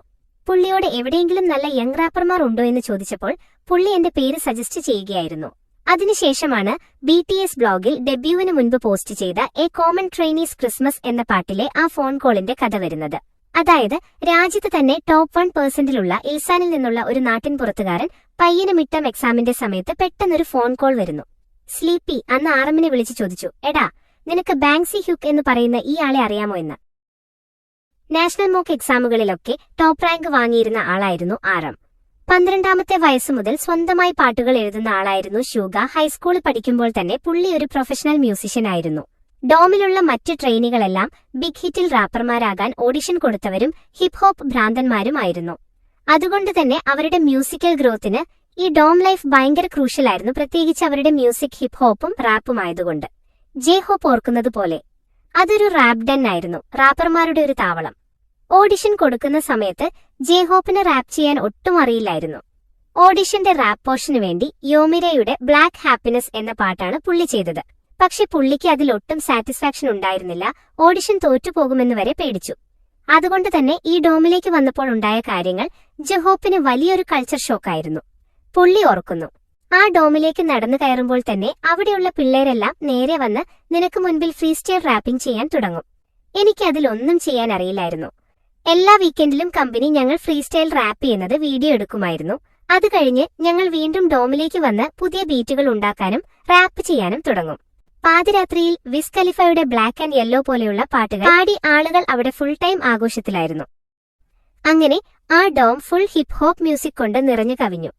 പുള്ളിയോട് എവിടെയെങ്കിലും നല്ല യങ് റാപ്പർമാർ ഉണ്ടോ എന്ന് ചോദിച്ചപ്പോൾ പുള്ളി എന്റെ പേര് സജസ്റ്റ് ചെയ്യുകയായിരുന്നു. അതിനുശേഷമാണ് BTS ബ്ലോഗിൽ ഡെബ്യൂവിന് മുൻപ് പോസ്റ്റ് ചെയ്ത എ കോമൺ ട്രെയിനീസ് ക്രിസ്മസ് എന്ന പാട്ടിലെ ആ ഫോൺ കോളിന്റെ കഥ വരുന്നത്. അതായത് രാജ്യത്ത് തന്നെ ടോപ്പ് 1%ലുള്ള ഇൽസാനിൽ നിന്നുള്ള ഒരു നാട്ടിൻ പുറത്തുകാരൻ പയ്യന് മിഡ് ടേം എക്സാമിന്റെ സമയത്ത് പെട്ടെന്നൊരു ഫോൺ കോൾ വരുന്നു. സ്ലീപ്പി അന്ന് ആറമ്മിനെ വിളിച്ചു ചോദിച്ചു, എടാ നിനക്ക് ബാങ്സി ഹ്യൂക്ക് എന്ന് പറയുന്ന ഈ ആളെ അറിയാമോ എന്ന്. നാഷണൽ മോക്ക് എക്സാമുകളിലൊക്കെ ടോപ്പ് റാങ്ക് വാങ്ങിയിരുന്ന ആളായിരുന്നു ആരം. 12ാമത്തെ വയസ്സു മുതൽ സ്വന്തമായി പാട്ടുകൾ എഴുതുന്ന ആളായിരുന്നു ഷൂഗ. ഹൈസ്കൂളിൽ പഠിക്കുമ്പോൾ തന്നെ പുള്ളി ഒരു പ്രൊഫഷണൽ മ്യൂസിഷ്യൻ ആയിരുന്നു. ഡോമിലുള്ള മറ്റ് ട്രെയിനികളെല്ലാം ബിഗ് ഹിറ്റിൽ റാപ്പർമാരാകാൻ ഓഡിഷൻ കൊടുത്തവരും ഹിപ് ഹോപ്പ് ഭ്രാന്തന്മാരുമായിരുന്നു. അതുകൊണ്ട് തന്നെ അവരുടെ മ്യൂസിക്കൽ ഗ്രോത്തിന് ഈ ഡോം ലൈഫ് ഭയങ്കര ക്രൂഷ്യലായിരുന്നു, പ്രത്യേകിച്ച് അവരുടെ മ്യൂസിക് ഹിപ് ഹോപ്പും റാപ്പുമായതുകൊണ്ട്. ജെ ഹോപ്പ് ഓർക്കുന്നത് പോലെ അതൊരു റാപ്പ് ഡെൻ ആയിരുന്നു, റാപ്പർമാരുടെ ഒരു താവളം. ഓഡിഷൻ കൊടുക്കുന്ന സമയത്ത് ജെ ഹോപ്പിന് റാപ്പ് ചെയ്യാൻ ഒട്ടും അറിയില്ലായിരുന്നു. ഓഡിഷന്റെ റാപ്പ് പോർഷന് വേണ്ടി യോമിരയുടെ ബ്ലാക്ക് ഹാപ്പിനെസ് എന്ന പാട്ടാണ് പുള്ളി ചെയ്തത്. പക്ഷെ പുള്ളിക്ക് അതിലൊട്ടും സാറ്റിസ്ഫാക്ഷൻ ഉണ്ടായിരുന്നില്ല. ഓഡിഷൻ തോറ്റുപോകുമെന്ന് വരെ പേടിച്ചു. അതുകൊണ്ട് തന്നെ ഈ ഡോമിലേക്ക് വന്നപ്പോൾ ഉണ്ടായ കാര്യങ്ങൾ ജെഹോപ്പിന് വലിയൊരു കൾച്ചർ ഷോക്കായിരുന്നു. പുള്ളി ഓർക്കുന്നു, ആ ഡോമിലേക്ക് നടന്നു കയറുമ്പോൾ തന്നെ അവിടെയുള്ള പിള്ളേരെല്ലാം നേരെ വന്ന് നിനക്ക് മുൻപിൽ ഫ്രീ സ്റ്റൈൽ റാപ്പിംഗ് ചെയ്യാൻ തുടങ്ങും. എനിക്കതിലൊന്നും ചെയ്യാൻ അറിയില്ലായിരുന്നു. എല്ലാ വീക്കെൻഡിലും കമ്പനി ഞങ്ങൾ ഫ്രീ സ്റ്റൈൽ റാപ്പ് ചെയ്യുന്നത് വീഡിയോ എടുക്കുമായിരുന്നു. അത് കഴിഞ്ഞ് ഞങ്ങൾ വീണ്ടും ഡോമിലേക്ക് വന്ന് പുതിയ ബീറ്റുകൾ ഉണ്ടാക്കാനും റാപ്പ് ചെയ്യാനും തുടങ്ങും. പാതിരാത്രിയിൽ വിസ് ഖലീഫയുടെ ബ്ലാക്ക് ആൻഡ് യെല്ലോ പോലെയുള്ള പാട്ടുകൾ പാടി ആളുകൾ അവിടെ ഫുൾ ടൈം ആഘോഷത്തിലായിരുന്നു. അങ്ങനെ ആ dorm full hip hop music കൊണ്ട് നിറഞ്ഞു കവിഞ്ഞു.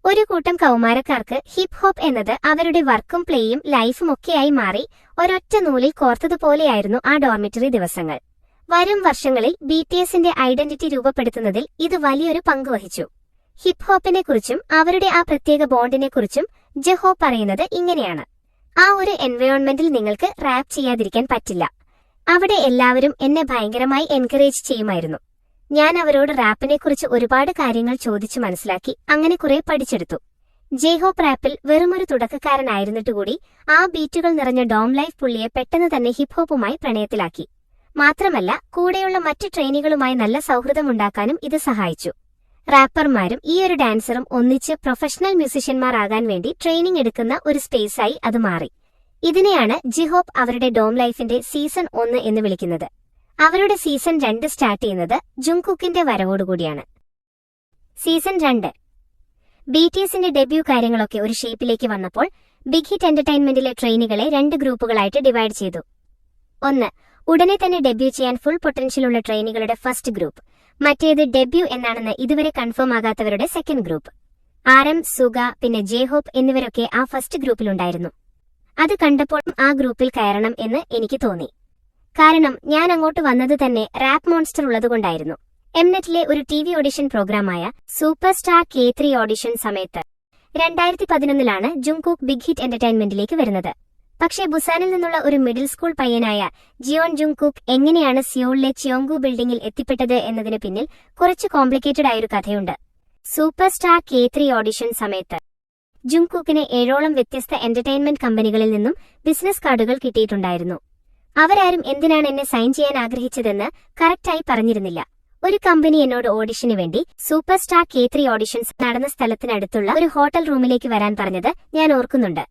ഒരു കൂട്ടം കൗമാരക്കാർക്ക് ഹിപ് ഹോപ്പ് എന്നത് അവരുടെ വർക്കും പ്ലേയും ലൈഫും ഒക്കെയായി മാറി ഒരൊറ്റ നൂലിൽ കോർത്തതുപോലെയായിരുന്നു ആ ഡോർമിറ്ററി ദിവസങ്ങൾ. വരും വർഷങ്ങളിൽ BTSന്റെ ഐഡന്റിറ്റി രൂപപ്പെടുത്തുന്നതിൽ ഇത് വലിയൊരു പങ്ക് വഹിച്ചു. ഹിപ് ഹോപ്പിനെക്കുറിച്ചും അവരുടെ ആ പ്രത്യേക ബോണ്ടിനെക്കുറിച്ചും ജെഹോപ്പ് പറയുന്നത് ഇങ്ങനെയാണ്: ആ ഒരു എൻവയോൺമെന്റിൽ നിങ്ങൾക്ക് റാപ്പ് ചെയ്യാതിരിക്കാൻ പറ്റില്ല. അവിടെ എല്ലാവരും എന്നെ ഭയങ്കരമായി എൻകറേജ് ചെയ്യുമായിരുന്നു. ഞാൻ അവരോട് റാപ്പിനെക്കുറിച്ച് ഒരുപാട് കാര്യങ്ങൾ ചോദിച്ചു മനസ്സിലാക്കി, അങ്ങനെ കുറെ പഠിച്ചെടുത്തു. ജെഹോപ്പ് റാപ്പിൽ വെറുമൊരു തുടക്കക്കാരനായിരുന്നിട്ടുകൂടി ആ ബീറ്റുകൾ നിറഞ്ഞ ഡോം ലൈഫ് പുള്ളിയെ പെട്ടെന്ന് തന്നെ ഹിപ് ഹോപ്പുമായി പ്രണയത്തിലാക്കി. മാത്രമല്ല കൂടെയുള്ള മറ്റ് ട്രെയിനികളുമായി നല്ല സൗഹൃദമുണ്ടാക്കാനും ഇത് സഹായിച്ചു. റാപ്പർമാരും ഈ ഒരു ഡാൻസറും ഒന്നിച്ച് പ്രൊഫഷണൽ മ്യൂസിഷ്യന്മാരാകാൻ വേണ്ടി ട്രെയിനിങ് എടുക്കുന്ന ഒരു സ്പേസായി അത് മാറി. ഇതിനെയാണ് ജെഹോപ്പ് അവരുടെ ഡോം ലൈഫിന്റെ സീസൺ 1 എന്ന് വിളിക്കുന്നത്. അവരുടെ സീസൺ 2 സ്റ്റാർട്ട് ചെയ്യുന്നത് ജുങ്കുക്കിന്റെ വരവോടുകൂടിയാണ്. സീസൺ 2 BTSന്റെ ഡെബ്യൂ കാര്യങ്ങളൊക്കെ ഒരു ഷേപ്പിലേക്ക് വന്നപ്പോൾ ബിഗ് ഹിറ്റ് എന്റർടൈൻമെന്റിലെ ട്രെയിനികളെ 2 ഗ്രൂപ്പുകളായിട്ട് ഡിവൈഡ് ചെയ്തു. 1, ഉടനെ തന്നെ ഡെബ്യൂ ചെയ്യാൻ ഫുൾ പൊട്ടൻഷ്യലുള്ള ട്രെയിനികളുടെ ഫസ്റ്റ് ഗ്രൂപ്പ്. മറ്റേത് ഡെബ്യൂ എന്നാണെന്ന് ഇതുവരെ കൺഫേം ആകാത്തവരുടെ സെക്കൻഡ് ഗ്രൂപ്പ്. ആരം, സുഗ, പിന്നെ ജെഹോപ്പ് എന്നിവരൊക്കെ ആ ഫസ്റ്റ് ഗ്രൂപ്പിലുണ്ടായിരുന്നു. അത് കണ്ടപ്പോൾ ആ ഗ്രൂപ്പിൽ കയറണം എന്ന് എനിക്ക് തോന്നി. കാരണം ഞാൻ അങ്ങോട്ട് വന്നത് തന്നെ റാപ്പ് മോൺസ്റ്റർ ഉള്ളതുകൊണ്ടായിരുന്നു. എംനെറ്റിലെ ഒരു TV ഓഡിഷൻ പ്രോഗ്രാമായ സൂപ്പർ സ്റ്റാർ K3 ഓഡിഷൻ സമയത്ത് 2011 ജുങ്കുക്ക് ബിഗ് ഹിറ്റ് എന്റർടൈൻമെന്റിലേക്ക് വരുന്നത്. പക്ഷേ ബുസാനിൽ നിന്നുള്ള ഒരു മിഡിൽ സ്കൂൾ പയ്യനായ ജിയോൺ ജുങ്കുക്ക് എങ്ങനെയാണ് സിയോളിലെ ചിയോങ്കു ബിൽഡിംഗിൽ എത്തിപ്പെട്ടത് എന്നതിന് പിന്നിൽ കുറച്ച് കോംപ്ലിക്കേറ്റഡ് ആയൊരു കഥയുണ്ട്. സൂപ്പർ സ്റ്റാർ K3 ഓഡിഷൻ സമയത്ത് ജുങ്കുക്കിന് 7ഓളം വ്യത്യസ്ത എന്റർടൈൻമെന്റ് കമ്പനികളിൽ നിന്നും ബിസിനസ് കാർഡുകൾ കിട്ടിയിട്ടുണ്ടായിരുന്നു. അവരാരും എന്തിനാണ് എന്നെ സൈൻ ചെയ്യാൻ ആഗ്രഹിച്ചതെന്ന് കറക്റ്റായി പറഞ്ഞിരുന്നില്ല. ഒരു കമ്പനി എന്നോട് ഓഡിഷന് വേണ്ടി സൂപ്പർ സ്റ്റാർ K3 ഓഡിഷൻസ് നടന്ന സ്ഥലത്തിനടുത്തുള്ള ഒരു ഹോട്ടൽ റൂമിലേക്ക് വരാൻ പറഞ്ഞത് ഞാൻ ഓർക്കുന്നുണ്ട്.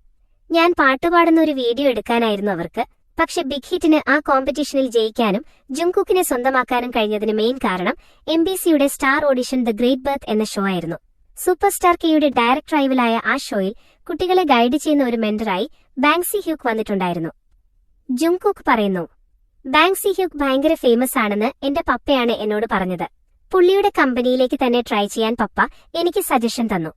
ഞാൻ പാട്ടുപാടുന്ന ഒരു വീഡിയോ എടുക്കാനായിരുന്നു അവർക്ക്. പക്ഷെ ബിഗ് ഹിറ്റിന് ആ കോമ്പറ്റീഷനിൽ ജയിക്കാനും ജുങ്കുക്കിനെ സ്വന്തമാക്കാനും കഴിഞ്ഞതിന് മെയിൻ കാരണം MBCയുടെ star audition the great birth എന്ന ഷോ ആയിരുന്നു. സൂപ്പർ സ്റ്റാർ കെയുടെ ഡയറക്ട് റൈവലായ ആ ഷോയിൽ കുട്ടികളെ ഗൈഡ് ചെയ്യുന്ന ഒരു മെന്ററായി ബാങ്സി ഹ്യൂക്ക് വന്നിട്ടുണ്ടായിരുന്നു. ജുങ്കുക്ക് പറയുന്നു, ബാങ്സി ഹ്യൂക്ക് ഭയങ്കര ഫേമസ് ആണെന്ന് എന്റെ പപ്പയാണ് എന്നോട് പറഞ്ഞത്. പുള്ളിയുടെ കമ്പനിയിലേക്ക് തന്നെ ട്രൈ ചെയ്യാൻ പപ്പ എനിക്ക് സജഷൻ തന്നു.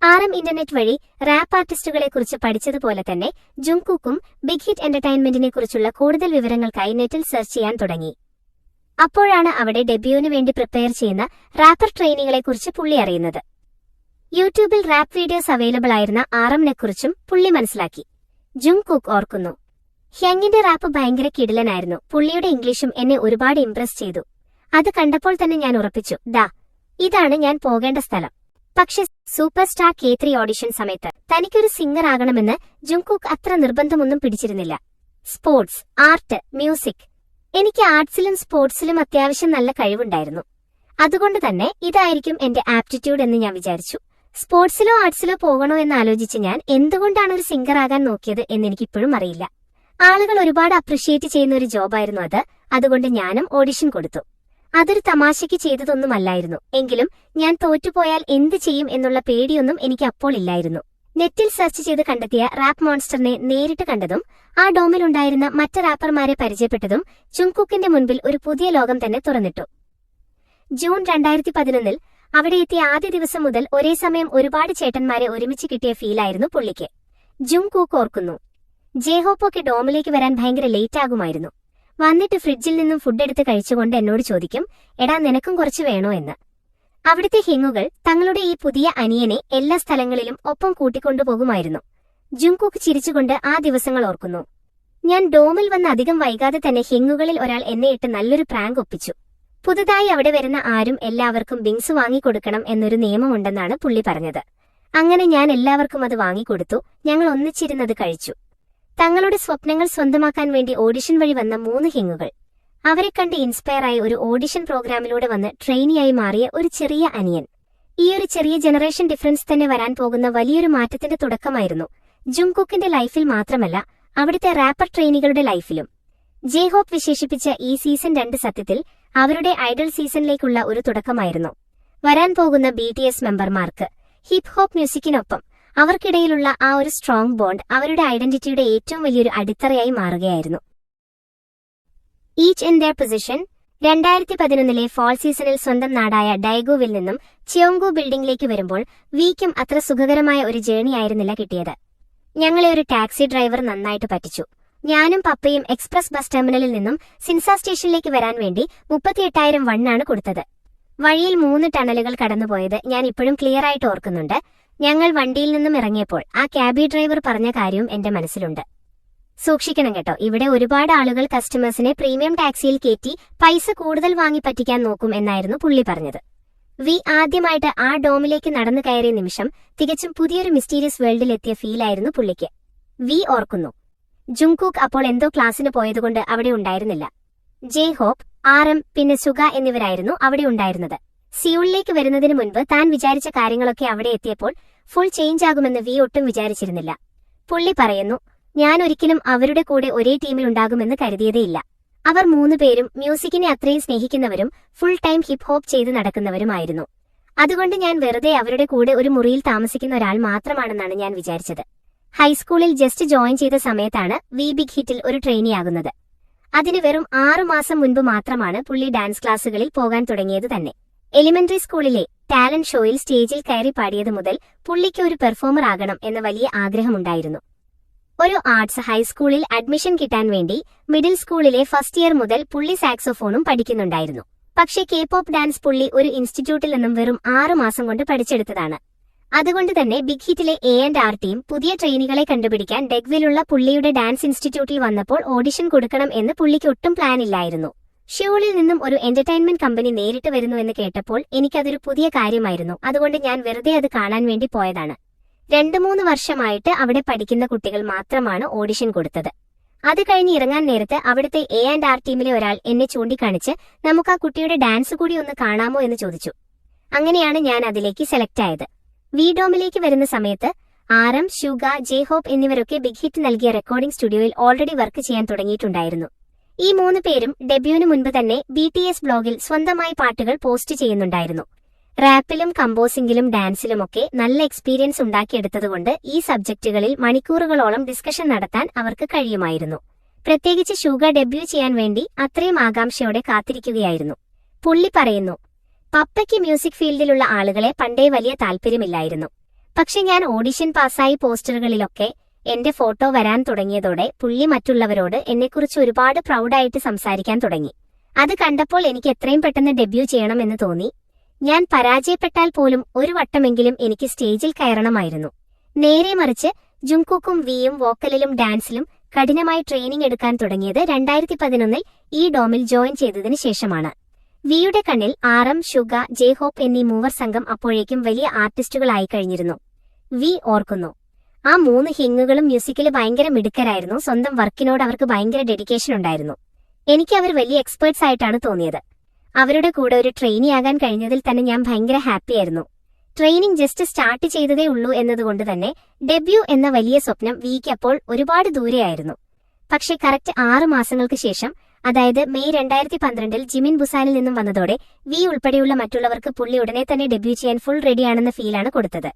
ആരം ഇന്റർനെറ്റ് വഴി റാപ്പ് ആർട്ടിസ്റ്റുകളെക്കുറിച്ച് പഠിച്ചതുപോലെ തന്നെ ജുങ്കുക്കും ബിഗ് ഹിറ്റ് എന്റർടൈൻമെന്റിനെ കുറിച്ചുള്ള കൂടുതൽ വിവരങ്ങൾക്കായി നെറ്റിൽ സെർച്ച് ചെയ്യാൻ തുടങ്ങി. അപ്പോഴാണ് അവിടെ ഡെബ്യൂവിന് വേണ്ടി പ്രിപ്പയർ ചെയ്യുന്ന റാപ്പർ ട്രെയിനികളെക്കുറിച്ച് പുള്ളി അറിയുന്നത്. യൂട്യൂബിൽ റാപ്പ് വീഡിയോസ് അവൈലബിൾ ആയിരുന്ന ആറമിനെക്കുറിച്ചും പുള്ളി മനസ്സിലാക്കി. ജുങ്കുക്ക് ഓർക്കുന്നു, ഹ്യങ്ങിന്റെ റാപ്പ് ഭയങ്കര കിടിലനായിരുന്നു. പുള്ളിയുടെ ഇംഗ്ലീഷും എന്നെ ഒരുപാട് ഇംപ്രസ് ചെയ്തു. അത് കണ്ടപ്പോൾ തന്നെ ഞാൻ ഉറപ്പിച്ചു, ഇതാണ് ഞാൻ പോകേണ്ട സ്ഥലം. പക്ഷെ സൂപ്പർ സ്റ്റാർ K3 ഓഡിഷൻ സമയത്ത് തനിക്കൊരു സിംഗർ ആകണമെന്ന് ജുങ്കുക്ക് അത്ര നിർബന്ധമൊന്നും പിടിച്ചിരുന്നില്ല. സ്പോർട്സ്, ആർട്ട്, മ്യൂസിക്, എനിക്ക് ആർട്സിലും സ്പോർട്സിലും അത്യാവശ്യം നല്ല കഴിവുണ്ടായിരുന്നു. അതുകൊണ്ട് തന്നെ ഇതായിരിക്കും എന്റെ ആപ്റ്റിറ്റ്യൂഡ് എന്ന് ഞാൻ വിചാരിച്ചു. സ്പോർട്സിലോ ആർട്സിലോ പോകണോ എന്ന് ആലോചിച്ച് ഞാൻ എന്തുകൊണ്ടാണ് ഒരു സിംഗർ ആകാൻ നോക്കിയത് എന്നെനിക്കിപ്പോഴും അറിയില്ല. ആളുകൾ ഒരുപാട് അപ്രിഷിയേറ്റ് ചെയ്യുന്ന ഒരു ജോബായിരുന്നു അത്. അതുകൊണ്ട് ഞാനും ഓഡിഷൻ കൊടുത്തു. അതൊരു തമാശയ്ക്ക് ചെയ്തതൊന്നുമല്ലായിരുന്നു. എങ്കിലും ഞാൻ തോറ്റുപോയാൽ എന്ത് ചെയ്യും എന്നുള്ള പേടിയൊന്നും എനിക്ക് അപ്പോൾ ഇല്ലായിരുന്നു. നെറ്റിൽ സെർച്ച് ചെയ്ത് കണ്ടെത്തിയ റാപ്പ് മോൺസ്റ്ററിനെ നേരിട്ട് കണ്ടതും ആ ഡോമിലുണ്ടായിരുന്ന മറ്റ് റാപ്പർമാരെ പരിചയപ്പെട്ടതും ജുങ്കുക്കിന്റെ മുൻപിൽ ഒരു പുതിയ ലോകം തന്നെ തുറന്നിട്ടു. ജൂൺ 2011 അവിടെ എത്തിയ ആദ്യ ദിവസം മുതൽ ഒരേ സമയം ഒരുപാട് ചേട്ടന്മാരെ ഒരുമിച്ച് കിട്ടിയ ഫീലായിരുന്നു പുള്ളിക്ക്. ജുങ്കുക്ക് ഓർക്കുന്നു, ജെഹോപ്പൊക്കെ ഡോമിലേക്ക് വരാൻ ഭയങ്കര ലേറ്റ് ആകുമായിരുന്നു. വന്നിട്ട് ഫ്രിഡ്ജിൽ നിന്നും ഫുഡ് എടുത്ത് കഴിച്ചുകൊണ്ട് എന്നോട് ചോദിക്കും, എടാ നിനക്കും കുറച്ച് വേണോ എന്ന്. അവിടുത്തെ ഹിങ്ങുകൾ തങ്ങളുടെ ഈ പുതിയ അനിയനെ എല്ലാ സ്ഥലങ്ങളിലും ഒപ്പം കൂട്ടിക്കൊണ്ടുപോകുമായിരുന്നു. ജുങ്കുക്ക് ചിരിച്ചുകൊണ്ട് ആ ദിവസങ്ങൾ ഓർക്കുന്നു. ഞാൻ ഡോമിൽ വന്ന് അധികം വൈകാതെ തന്നെ ഹിങ്ങുകളിൽ ഒരാൾ എന്നെ ഇട്ട് നല്ലൊരു പ്രാങ്ക് ഒപ്പിച്ചു. പുതുതായി അവിടെ വരുന്ന ആരും എല്ലാവർക്കും ബിങ്സ് വാങ്ങിക്കൊടുക്കണം എന്നൊരു നിയമമുണ്ടെന്നാണ് പുള്ളി പറഞ്ഞത്. അങ്ങനെ ഞാൻ എല്ലാവർക്കും അത് വാങ്ങിക്കൊടുത്തു. ഞങ്ങൾ ഒന്നിച്ചിരുന്നത് കഴിച്ചു. തങ്ങളുടെ സ്വപ്നങ്ങൾ സ്വന്തമാക്കാൻ വേണ്ടി ഓഡിഷൻ വഴി വന്ന 3 ഹിങ്ങുകൾ. അവരെ കണ്ട് ഇൻസ്പയറായി ഒരു ഓഡിഷൻ പ്രോഗ്രാമിലൂടെ വന്ന് ട്രെയിനിയായി മാറിയ ഒരു ചെറിയ അനിയൻ. ഈയൊരു ചെറിയ ജനറേഷൻ ഡിഫറൻസ് തന്നെ വരാൻ പോകുന്ന വലിയൊരു മാറ്റത്തിന്റെ തുടക്കമായിരുന്നു ജുങ്കുക്കിന്റെ ലൈഫിൽ മാത്രമല്ല, അവിടുത്തെ റാപ്പർ ട്രെയിനികളുടെ ലൈഫിലും. ജെഹോപ്പ് വിശേഷിപ്പിച്ച ഈ സീസൺ 2 സത്യത്തിൽ അവരുടെ ഐഡൽ സീസണിലേക്കുള്ള ഒരു തുടക്കമായിരുന്നു. വരാൻ പോകുന്ന BTS മെമ്പർമാർക്ക് ഹിപ് ഹോപ്പ് മ്യൂസിക്കിനൊപ്പം അവർക്കിടയിലുള്ള ആ ഒരു സ്ട്രോങ് ബോണ്ട് അവരുടെ ഐഡന്റിറ്റിയുടെ ഏറ്റവും വലിയൊരു അടിത്തറയായി മാറുകയായിരുന്നു. Each in there position 2011 fall സീസണിൽ സ്വന്തം നാടായ ഡയഗോവിൽ നിന്നും ചിയോങ്കു ബിൽഡിംഗിലേക്ക് വരുമ്പോൾ വിക്കും അത്ര സുഖകരമായ ഒരു ജേണി ആയിരുന്നില്ല കിട്ടിയത്. ഞങ്ങളെ ഒരു ടാക്സി ഡ്രൈവർ നന്നായിട്ട് പറ്റിച്ചു. ഞാനും പപ്പയും എക്സ്പ്രസ് ബസ് ടെർമിനലിൽ നിന്നും സിൻസ സ്റ്റേഷനിലേക്ക് വരാൻ വേണ്ടി 38,000 വണ്ണാണ് കൊടുത്തത്. വഴിയിൽ 3 ടണലുകൾ കടന്നുപോയത് ഞാൻ ഇപ്പോഴും ക്ലിയർ ആയിട്ട് ഓർക്കുന്നുണ്ട്. ഞങ്ങൾ വണ്ടിയിൽ നിന്നും ഇറങ്ങിയപ്പോൾ ആ ക്യാബി ഡ്രൈവർ പറഞ്ഞ കാര്യവും എന്റെ മനസ്സിലുണ്ട്. സൂക്ഷിക്കണം കേട്ടോ, ഇവിടെ ഒരുപാട് ആളുകൾ കസ്റ്റമേഴ്സിനെ പ്രീമിയം ടാക്സിയിൽ കയറ്റി പൈസ കൂടുതൽ വാങ്ങി പറ്റിക്കാൻ നോക്കും എന്നായിരുന്നു പുള്ളി പറഞ്ഞത്. വി ആദ്യമായിട്ട് ആ ഡോമിലേക്ക് നടന്നു കയറിയ നിമിഷം തികച്ചും പുതിയൊരു മിസ്റ്റീരിയസ് വേൾഡിലെത്തിയ ഫീലായിരുന്നു പുള്ളിക്ക്. വി ഓർക്കുന്നു, ജുങ്കുക്ക് അപ്പോൾ എന്തോ ക്ലാസ്സിന് പോയതുകൊണ്ട് അവിടെ ഉണ്ടായിരുന്നില്ല. ജെഹോപ്പ്, RM പിന്നെ സുഗ എന്നിവരായിരുന്നു അവിടെ ഉണ്ടായിരുന്നത്. സിയൂളിലേക്ക് വരുന്നതിന് മുൻപ് താൻ വിചാരിച്ച കാര്യങ്ങളൊക്കെ അവിടെ എത്തിയപ്പോൾ ഫുൾ ചേഞ്ച് ആകുമെന്ന് വി ഒട്ടും വിചാരിച്ചിരുന്നില്ല. പുള്ളി പറയുന്നു, ഞാൻ ഒരിക്കലും അവരുടെ കൂടെ ഒരേ ടീമിലുണ്ടാകുമെന്ന് കരുതിയതേയില്ല. അവർ 3 പേരും മ്യൂസിക്കിനെ അത്രയും സ്നേഹിക്കുന്നവരും ഫുൾ ടൈം ഹിപ് ഹോപ്പ് ചെയ്ത് നടക്കുന്നവരുമായിരുന്നു. അതുകൊണ്ട് ഞാൻ വെറുതെ അവരുടെ കൂടെ ഒരു മുറിയിൽ താമസിക്കുന്ന ഒരാൾ മാത്രമാണെന്നാണ് ഞാൻ വിചാരിച്ചത്. ഹൈസ്കൂളിൽ ജസ്റ്റ് ജോയിൻ ചെയ്ത സമയത്താണ് വി ബിഗ് ഹിറ്റിൽ ഒരു ട്രെയിനിയാകുന്നത്. അതിന് വെറും 6 മാസം മുൻപ് മാത്രമാണ് പുള്ളി ഡാൻസ് ക്ലാസുകളിൽ പോകാൻ തുടങ്ങിയത് തന്നെ. എലിമെന്ററി സ്കൂളിലെ ടാലന്റ് ഷോയിൽ സ്റ്റേജിൽ കയറി പാടിയത് മുതൽ പുള്ളിക്ക് ഒരു പെർഫോമർ ആകണം എന്ന വലിയ ആഗ്രഹമുണ്ടായിരുന്നു. ഒരു ആർട്സ് ഹൈസ്കൂളിൽ അഡ്മിഷൻ കിട്ടാൻ വേണ്ടി മിഡിൽ സ്കൂളിലെ ഫസ്റ്റ് ഇയർ മുതൽ പുള്ളി സാക്സോഫോണും പഠിക്കുന്നുണ്ടായിരുന്നു. പക്ഷേ K-pop ഡാൻസ് പുള്ളി ഒരു ഇൻസ്റ്റിറ്റ്യൂട്ടിൽ നിന്നും വെറും 6 മാസം കൊണ്ട് പഠിച്ചെടുത്തതാണ്. അതുകൊണ്ട് തന്നെ ബിഗ് ഹിറ്റിലെ A&R ടീം പുതിയ ട്രെയിനികളെ കണ്ടുപിടിക്കാൻ ഡെഗ്വിലുള്ള പുള്ളിയുടെ ഡാൻസ് ഇൻസ്റ്റിറ്റ്യൂട്ടിൽ വന്നപ്പോൾ ഓഡിഷൻ കൊടുക്കണം എന്ന് പുള്ളിക്ക് ഒട്ടും പ്ലാൻ ഇല്ലായിരുന്നു. ഷൂളിൽ നിന്നും ഒരു എന്റർടൈൻമെന്റ് കമ്പനി നേരിട്ട് വരുന്നു എന്ന് കേട്ടപ്പോൾ എനിക്കതൊരു പുതിയ കാര്യമായിരുന്നു. അതുകൊണ്ട് ഞാൻ വെറുതെ അത് കാണാൻ വേണ്ടി പോയതാണ്. 2-3 വർഷമായിട്ട് അവിടെ പഠിക്കുന്ന കുട്ടികൾ മാത്രമാണ് ഓഡിഷൻ കൊടുത്തത്. അത് കഴിഞ്ഞ് ഇറങ്ങാൻ നേരത്ത് അവിടുത്തെ A&R ടീമിലെ ഒരാൾ എന്നെ ചൂണ്ടിക്കാണിച്ച് നമുക്ക് ആ കുട്ടിയുടെ ഡാൻസ് കൂടി ഒന്ന് കാണാമോ എന്ന് ചോദിച്ചു. അങ്ങനെയാണ് ഞാൻ അതിലേക്ക് സെലക്ട് ആയത്. വിഡോമിലേക്ക് വരുന്ന സമയത്ത് RM, സുഗ, ജെഹോപ്പ് എന്നിവരൊക്കെ ബിഗ് ഹിറ്റ് നൽകിയ റെക്കോർഡിംഗ് സ്റ്റുഡിയോയിൽ ഓൾറെഡി വർക്ക് ചെയ്യാൻ തുടങ്ങിയിട്ടുണ്ടായിരുന്നു. ഈ 3 പേരും ഡെബ്യൂവിന് മുൻപ് തന്നെ BTS ബ്ലോഗിൽ സ്വന്തമായി പാട്ടുകൾ പോസ്റ്റ് ചെയ്യുന്നുണ്ടായിരുന്നു. റാപ്പിലും കമ്പോസിംഗിലും ഡാൻസിലുമൊക്കെ നല്ല എക്സ്പീരിയൻസ് ഉണ്ടാക്കിയെടുത്തതുകൊണ്ട് ഈ സബ്ജക്റ്റുകളിൽ മണിക്കൂറുകളോളം ഡിസ്കഷൻ നടത്താൻ അവർക്ക് കഴിയുമായിരുന്നു. പ്രത്യേകിച്ച് സുഗ ഡെബ്യൂ ചെയ്യാൻ വേണ്ടി അത്രയും ആകാംക്ഷയോടെ കാത്തിരിക്കുകയായിരുന്നു. പുള്ളി പറയുന്നു, പപ്പയ്ക്ക് മ്യൂസിക് ഫീൽഡിലുള്ള ആളുകളെ പണ്ടേ വലിയ താല്പര്യമില്ലായിരുന്നു. പക്ഷെ ഞാൻ ഓഡിഷൻ പാസ്സായി പോസ്റ്ററുകളിലൊക്കെ എന്റെ ഫോട്ടോ വരാൻ തുടങ്ങിയതോടെ പുള്ളി മറ്റുള്ളവരോട് എന്നെക്കുറിച്ച് ഒരുപാട് പ്രൗഡായിട്ട് സംസാരിക്കാൻ തുടങ്ങി. അത് കണ്ടപ്പോൾ എനിക്ക് എത്രയും പെട്ടെന്ന് ഡെബ്യൂ ചെയ്യണമെന്ന് തോന്നി. ഞാൻ പരാജയപ്പെട്ടാൽ പോലും ഒരു വട്ടമെങ്കിലും എനിക്ക് സ്റ്റേജിൽ കയറണമായിരുന്നു. നേരെ മറിച്ച് ജുങ്കുക്കും വിയും വോക്കലിലും ഡാൻസിലും കഠിനമായി ട്രെയിനിങ് എടുക്കാൻ തുടങ്ങിയത് 2011 ഈ ഡോമിൽ ജോയിൻ ചെയ്തതിനു ശേഷമാണ്. വിയുടെ കണ്ണിൽ RM, സുഗ, ജെഹോപ്പ് എന്നീ 3 സംഘം അപ്പോഴേക്കും വലിയ ആർട്ടിസ്റ്റുകളായി കഴിഞ്ഞിരുന്നു. വി ഓർക്കുന്നു, ആ 3 ഹിങ്ങുകളും മ്യൂസിക്കില് ഭയങ്കര മിടുക്കരായിരുന്നു. സ്വന്തം വർക്കിനോട് അവർക്ക് ഭയങ്കര ഡെഡിക്കേഷൻ ഉണ്ടായിരുന്നു. എനിക്ക് അവർ വലിയ എക്സ്പേർട്സ് ആയിട്ടാണ് തോന്നിയത്. അവരുടെ കൂടെ ഒരു ട്രെയിനിയാകാൻ കഴിഞ്ഞതിൽ തന്നെ ഞാൻ ഭയങ്കര ഹാപ്പിയായിരുന്നു. ട്രെയിനിങ് ജസ്റ്റ് സ്റ്റാർട്ട് ചെയ്തതേ ഉള്ളൂ എന്നതുകൊണ്ട് തന്നെ ഡെബ്യൂ എന്ന വലിയ സ്വപ്നം വിക്ക് അപ്പോൾ ഒരുപാട് ദൂരെയായിരുന്നു. പക്ഷേ കറക്റ്റ് 6 മാസങ്ങൾക്ക് ശേഷം, അതായത് മെയ് 2012 ജിമിൻ ബുസാനിൽ നിന്നും വന്നതോടെ വി ഉൾപ്പെടെയുള്ള മറ്റുള്ളവർക്ക് പുള്ളി ഉടനെ തന്നെ ഡെബ്യൂ ചെയ്യാൻ ഫുൾ റെഡിയാണെന്ന ഫീലാണ് കൊടുത്തത്.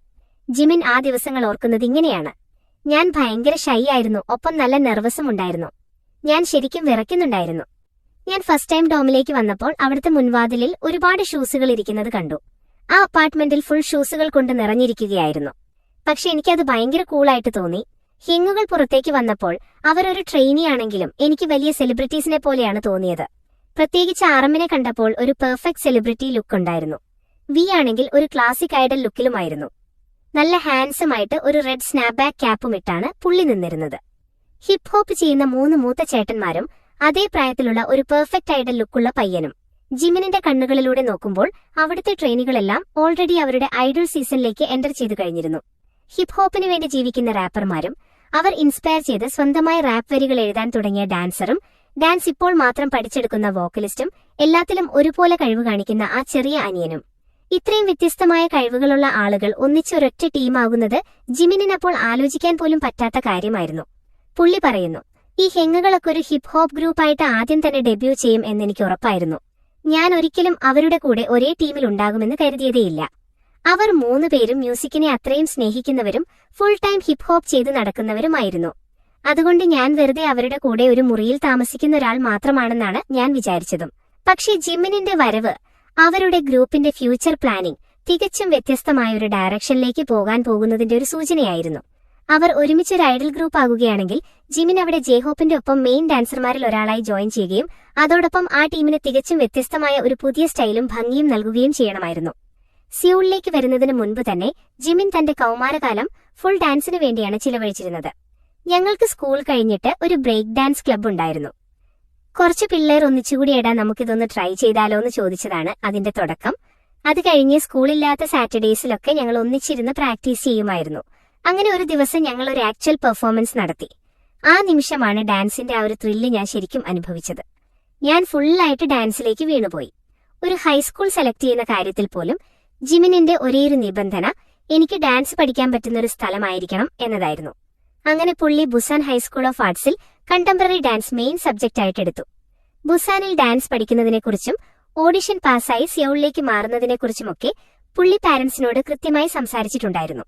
ജിമിൻ ആ ദിവസങ്ങൾ ഓർക്കുന്നത് ഇങ്ങനെയാണ്. ഞാൻ ഭയങ്കര ഷൈ ആയിരുന്നു, ഒപ്പം നല്ല നെർവസും ഉണ്ടായിരുന്നു. ഞാൻ ശരിക്കും വിറയ്ക്കുന്നുണ്ടായിരുന്നു. ഞാൻ ഫസ്റ്റ് ടൈം ഡോമിലേക്ക് വന്നപ്പോൾ അവിടുത്തെ മുൻവാതിലിൽ ഒരുപാട് ഷൂസുകൾ ഇരിക്കുന്നത് കണ്ടു. ആ അപ്പാർട്ട്മെന്റിൽ ഫുൾ ഷൂസുകൾ കൊണ്ട് നിറഞ്ഞിരിക്കുകയായിരുന്നു. പക്ഷെ എനിക്കത് ഭയങ്കര കൂളായിട്ട് തോന്നി. ഹിങ്ങുകൾ പുറത്തേക്ക് വന്നപ്പോൾ അവരൊരു ട്രെയിനി ആണെങ്കിലും എനിക്ക് വലിയ സെലിബ്രിറ്റീസിനെ പോലെയാണ് തോന്നിയത്. പ്രത്യേകിച്ച് ആറമ്മിനെ കണ്ടപ്പോൾ ഒരു പെർഫെക്റ്റ് സെലിബ്രിറ്റി ലുക്ക് ഉണ്ടായിരുന്നു. വി ആണെങ്കിൽ ഒരു ക്ലാസിക് ഐഡൽ ലുക്കിലുമായിരുന്നു. നല്ല ഹാൻഡ്സമായിട്ട് ഒരു റെഡ് സ്നാപ്ബാക്ക് ക്യാപ്പും ഇട്ടാണ് പുള്ളി നിന്നിരുന്നത്. ഹിപ്പ് ഹോപ്പ് ചെയ്യുന്ന 3 മൂത്ത ചേട്ടന്മാരും അതേ പ്രായത്തിലുള്ള ഒരു പെർഫെക്റ്റ് ഐഡൽ ലുക്കുള്ള പയ്യനും. ജിമിനിന്റെ കണ്ണുകളിലൂടെ നോക്കുമ്പോൾ അവിടുത്തെ ട്രെയിനികളെല്ലാം ഓൾറെഡി അവരുടെ ഐഡൽ സീസണിലേക്ക് എൻ്റർ ചെയ്തു കഴിഞ്ഞിരുന്നു. ഹിപ്പ് ഹോപ്പിന് വേണ്ടി ജീവിക്കുന്ന റാപ്പർമാരും അവർ ഇൻസ്പയർ ചെയ്ത് സ്വന്തമായി റാപ്പ് വരികൾ എഴുതാൻ തുടങ്ങിയ ഡാൻസറും ഡാൻസ് ഇപ്പോൾ മാത്രം പഠിച്ചെടുക്കുന്ന വോക്കലിസ്റ്റും എല്ലാത്തിലും ഒരുപോലെ കഴിവ് കാണിക്കുന്ന ആ ചെറിയ അനിയനും. ഇത്രയും വ്യത്യസ്തമായ കഴിവുകളുള്ള ആളുകൾ ഒന്നിച്ചൊരൊറ്റ ടീമാകുന്നത് ജിമിനിനപ്പോൾ ആലോചിക്കാൻ പോലും പറ്റാത്ത കാര്യമായിരുന്നു. പുള്ളി പറയുന്നു, ഈ ഹെങ്ങുകളൊക്കെ ഒരു ഹിപ്പ് ഹോപ്പ് ഗ്രൂപ്പായിട്ട് ആദ്യം തന്നെ ഡെബ്യൂ ചെയ്യും എന്നെനിക്ക് ഉറപ്പായിരുന്നു. ഞാൻ ഒരിക്കലും അവരുടെ കൂടെ ഒരേ ടീമിൽ ഉണ്ടാകുമെന്ന് കരുതിയതേയില്ല. അവർ 3 പേരും മ്യൂസിക്കിനെ അത്രയും സ്നേഹിക്കുന്നവരും ഫുൾ ടൈം ഹിപ്പ് ഹോപ്പ് ചെയ്ത് നടക്കുന്നവരുമായിരുന്നു. അതുകൊണ്ട് ഞാൻ വെറുതെ അവരുടെ കൂടെ ഒരു മുറിയിൽ താമസിക്കുന്ന ഒരാൾ മാത്രമാണെന്നാണ് ഞാൻ വിചാരിച്ചതും. പക്ഷേ ജിമിനിന്റെ വരവ് അവരുടെ ഗ്രൂപ്പിന്റെ ഫ്യൂച്ചർ പ്ലാനിംഗ് തികച്ചും വ്യത്യസ്തമായൊരു ഡയറക്ഷനിലേക്ക് പോകാൻ പോകുന്നതിന്റെ ഒരു സൂചനയായിരുന്നു. അവർ ഒരുമിച്ചൊരു ഐഡൽ ഗ്രൂപ്പ് ആകുകയാണെങ്കിൽ ജിമിൻ അവിടെ ജെഹോപ്പിന്റെ ഒപ്പം മെയിൻ ഡാൻസർമാരിൽ ഒരാളായി ജോയിൻ ചെയ്യുകയും അതോടൊപ്പം ആ ടീമിന് തികച്ചും വ്യത്യസ്തമായ ഒരു പുതിയ സ്റ്റൈലും ഭംഗിയും നൽകുകയും ചെയ്യണമായിരുന്നു. സിയൂളിലേക്ക് വരുന്നതിന് മുൻപ് തന്നെ ജിമിൻ തന്റെ കൗമാരകാലം ഫുൾ ഡാൻസിനു വേണ്ടിയാണ് ചിലവഴിച്ചിരുന്നത്. ഞങ്ങൾക്ക് സ്കൂൾ കഴിഞ്ഞിട്ട് ഒരു ബ്രേക്ക് ഡാൻസ് ക്ലബ്ബ് ഉണ്ടായിരുന്നു. കുറച്ച് പിള്ളേർ ഒന്നിച്ചുകൂടി എടാ നമുക്കിതൊന്ന് ട്രൈ ചെയ്താലോ എന്ന് ചോദിച്ചതാണ് അതിന്റെ തുടക്കം. അത് കഴിഞ്ഞ് സ്കൂളില്ലാത്ത സാറ്റർഡേസിലൊക്കെ ഞങ്ങൾ ഒന്നിച്ചിരുന്ന് പ്രാക്ടീസ് ചെയ്യുമായിരുന്നു. അങ്ങനെ ഒരു ദിവസം ഞങ്ങൾ ഒരു ആക്ച്വൽ പെർഫോമൻസ് നടത്തി. ആ നിമിഷമാണ് ഡാൻസിന്റെ ആ ഒരു ത്രില്ല് ഞാൻ ശരിക്കും അനുഭവിച്ചത്. ഞാൻ ഫുള്ളായിട്ട് ഡാൻസിലേക്ക് വീണുപോയി. ഒരു ഹൈസ്കൂൾ സെലക്ട് ചെയ്യുന്ന കാര്യത്തിൽ പോലും ജിമിനിന്റെ ഒരേയൊരു നിബന്ധന എനിക്ക് ഡാൻസ് പഠിക്കാൻ പറ്റുന്നൊരു സ്ഥലമായിരിക്കണം എന്നതായിരുന്നു. അങ്ങനെ പുള്ളി ബുസാൻ ഹൈസ്കൂൾ ഓഫ് ആർട്സിൽ കണ്ടംപററി ഡാൻസ് മെയിൻ സബ്ജക്റ്റായിട്ട് എടുത്തു. ബുസാനിൽ ഡാൻസ് പഠിക്കുന്നതിനെക്കുറിച്ചും ഓഡിഷൻ പാസ്സായി സിയോളിലേക്ക് മാറുന്നതിനെക്കുറിച്ചുമൊക്കെ പുള്ളി പാരന്റ്സിനോട് കൃത്യമായി സംസാരിച്ചിട്ടുണ്ടായിരുന്നു.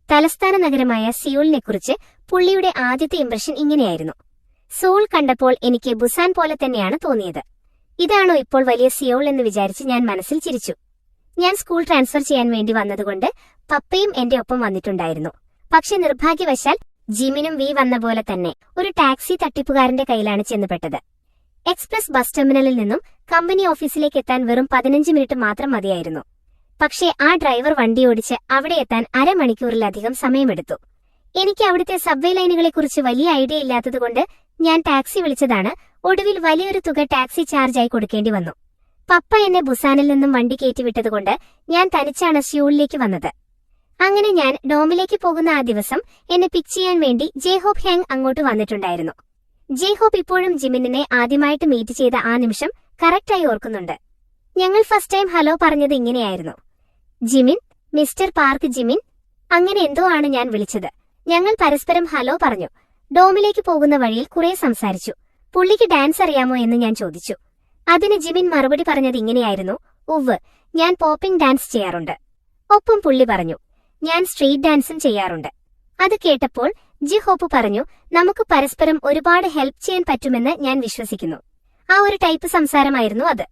തലസ്ഥാന നഗരമായ സിയോളിനെക്കുറിച്ച് പുള്ളിയുടെ ആദ്യത്തെ ഇംപ്രഷൻ ഇങ്ങനെയായിരുന്നു: സോൾ കണ്ടപ്പോൾ എനിക്ക് ബുസാൻ പോലെ തന്നെയാണ് തോന്നിയത്. ഇതാണോ ഇപ്പോൾ വലിയ സിയോൾ എന്ന് വിചാരിച്ച് ഞാൻ മനസ്സിൽ ചിരിച്ചു. ഞാൻ സ്കൂൾ ട്രാൻസ്ഫർ ചെയ്യാൻ വേണ്ടി വന്നതുകൊണ്ട് പപ്പയും എന്റെ ഒപ്പം വന്നിട്ടുണ്ടായിരുന്നു. പക്ഷെ നിർഭാഗ്യവശാൽ ജിമിനും വി വന്ന പോലെ തന്നെ ഒരു ടാക്സി തട്ടിപ്പുകാരന്റെ കയ്യിലാണ് ചെന്നുപെട്ടത്. എക്സ്പ്രസ് ബസ് ടെർമിനലിൽ നിന്നും കമ്പനി ഓഫീസിലേക്ക് എത്താൻ വെറും 15 മിനിറ്റ് മാത്രം മതിയായിരുന്നു. പക്ഷേ ആ ഡ്രൈവർ വണ്ടി ഓടിച്ച് അവിടെ എത്താൻ അരമണിക്കൂറിലധികം സമയമെടുത്തു. എനിക്ക് അവിടുത്തെ സബ്വേ ലൈനുകളെക്കുറിച്ച് വലിയ ഐഡിയ ഇല്ലാത്തതുകൊണ്ട് ഞാൻ ടാക്സി വിളിച്ചതാണ്. ഒടുവിൽ വലിയൊരു തുക ടാക്സി ചാർജായി കൊടുക്കേണ്ടി വന്നു. പപ്പ എന്നെ ബുസാനിൽ നിന്നും വണ്ടി കയറ്റിവിട്ടതുകൊണ്ട് ഞാൻ തനിച്ചാണ് സിയോളിലേക്ക് വന്നത്. അങ്ങനെ ഞാൻ ഡോമിലേക്ക് പോകുന്ന ആ ദിവസം എന്നെ പിക്ക് ചെയ്യാൻ വേണ്ടി ജെഹോപ്പ് ഹാങ് അങ്ങോട്ട് വന്നിട്ടുണ്ടായിരുന്നു. ജെഹോപ്പ് ഇപ്പോഴും ജിമിനിനെ ആദ്യമായിട്ട് മീറ്റ് ചെയ്ത ആ നിമിഷം കറക്റ്റായി ഓർക്കുന്നുണ്ട്. ഞങ്ങൾ ഫസ്റ്റ് ടൈം ഹലോ പറഞ്ഞത് ഇങ്ങനെയായിരുന്നു: ജിമിൻ, മിസ്റ്റർ പാർക്ക് ജിമിൻ, അങ്ങനെ എന്തോ ആണ് ഞാൻ വിളിച്ചത്. ഞങ്ങൾ പരസ്പരം ഹലോ പറഞ്ഞു. ഡോമിലേക്ക് പോകുന്ന വഴിയിൽ കുറെ സംസാരിച്ചു. പുള്ളിക്ക് ഡാൻസ് അറിയാമോ എന്ന് ഞാൻ ചോദിച്ചു. അതിന് ജിമിൻ മറുപടി പറഞ്ഞത് ഇങ്ങനെയായിരുന്നു: ഉവ്വ്, ഞാൻ പോപ്പിംഗ് ഡാൻസ് ചെയ്യാറുണ്ട്. ഒപ്പം പുള്ളി പറഞ്ഞു, ഞാൻ സ്ട്രീറ്റ് ഡാൻസും ചെയ്യാറുണ്ട്. അത് കേട്ടപ്പോൾ ജെഹോപ്പ് പറഞ്ഞു, നമുക്ക് പരസ്പരം ഒരുപാട് ഹെൽപ്പ് ചെയ്യാൻ പറ്റുമെന്ന് ഞാൻ വിശ്വസിക്കുന്നു. ആ ഒരു ടൈപ്പ് സംസാരമായിരുന്നു അത്.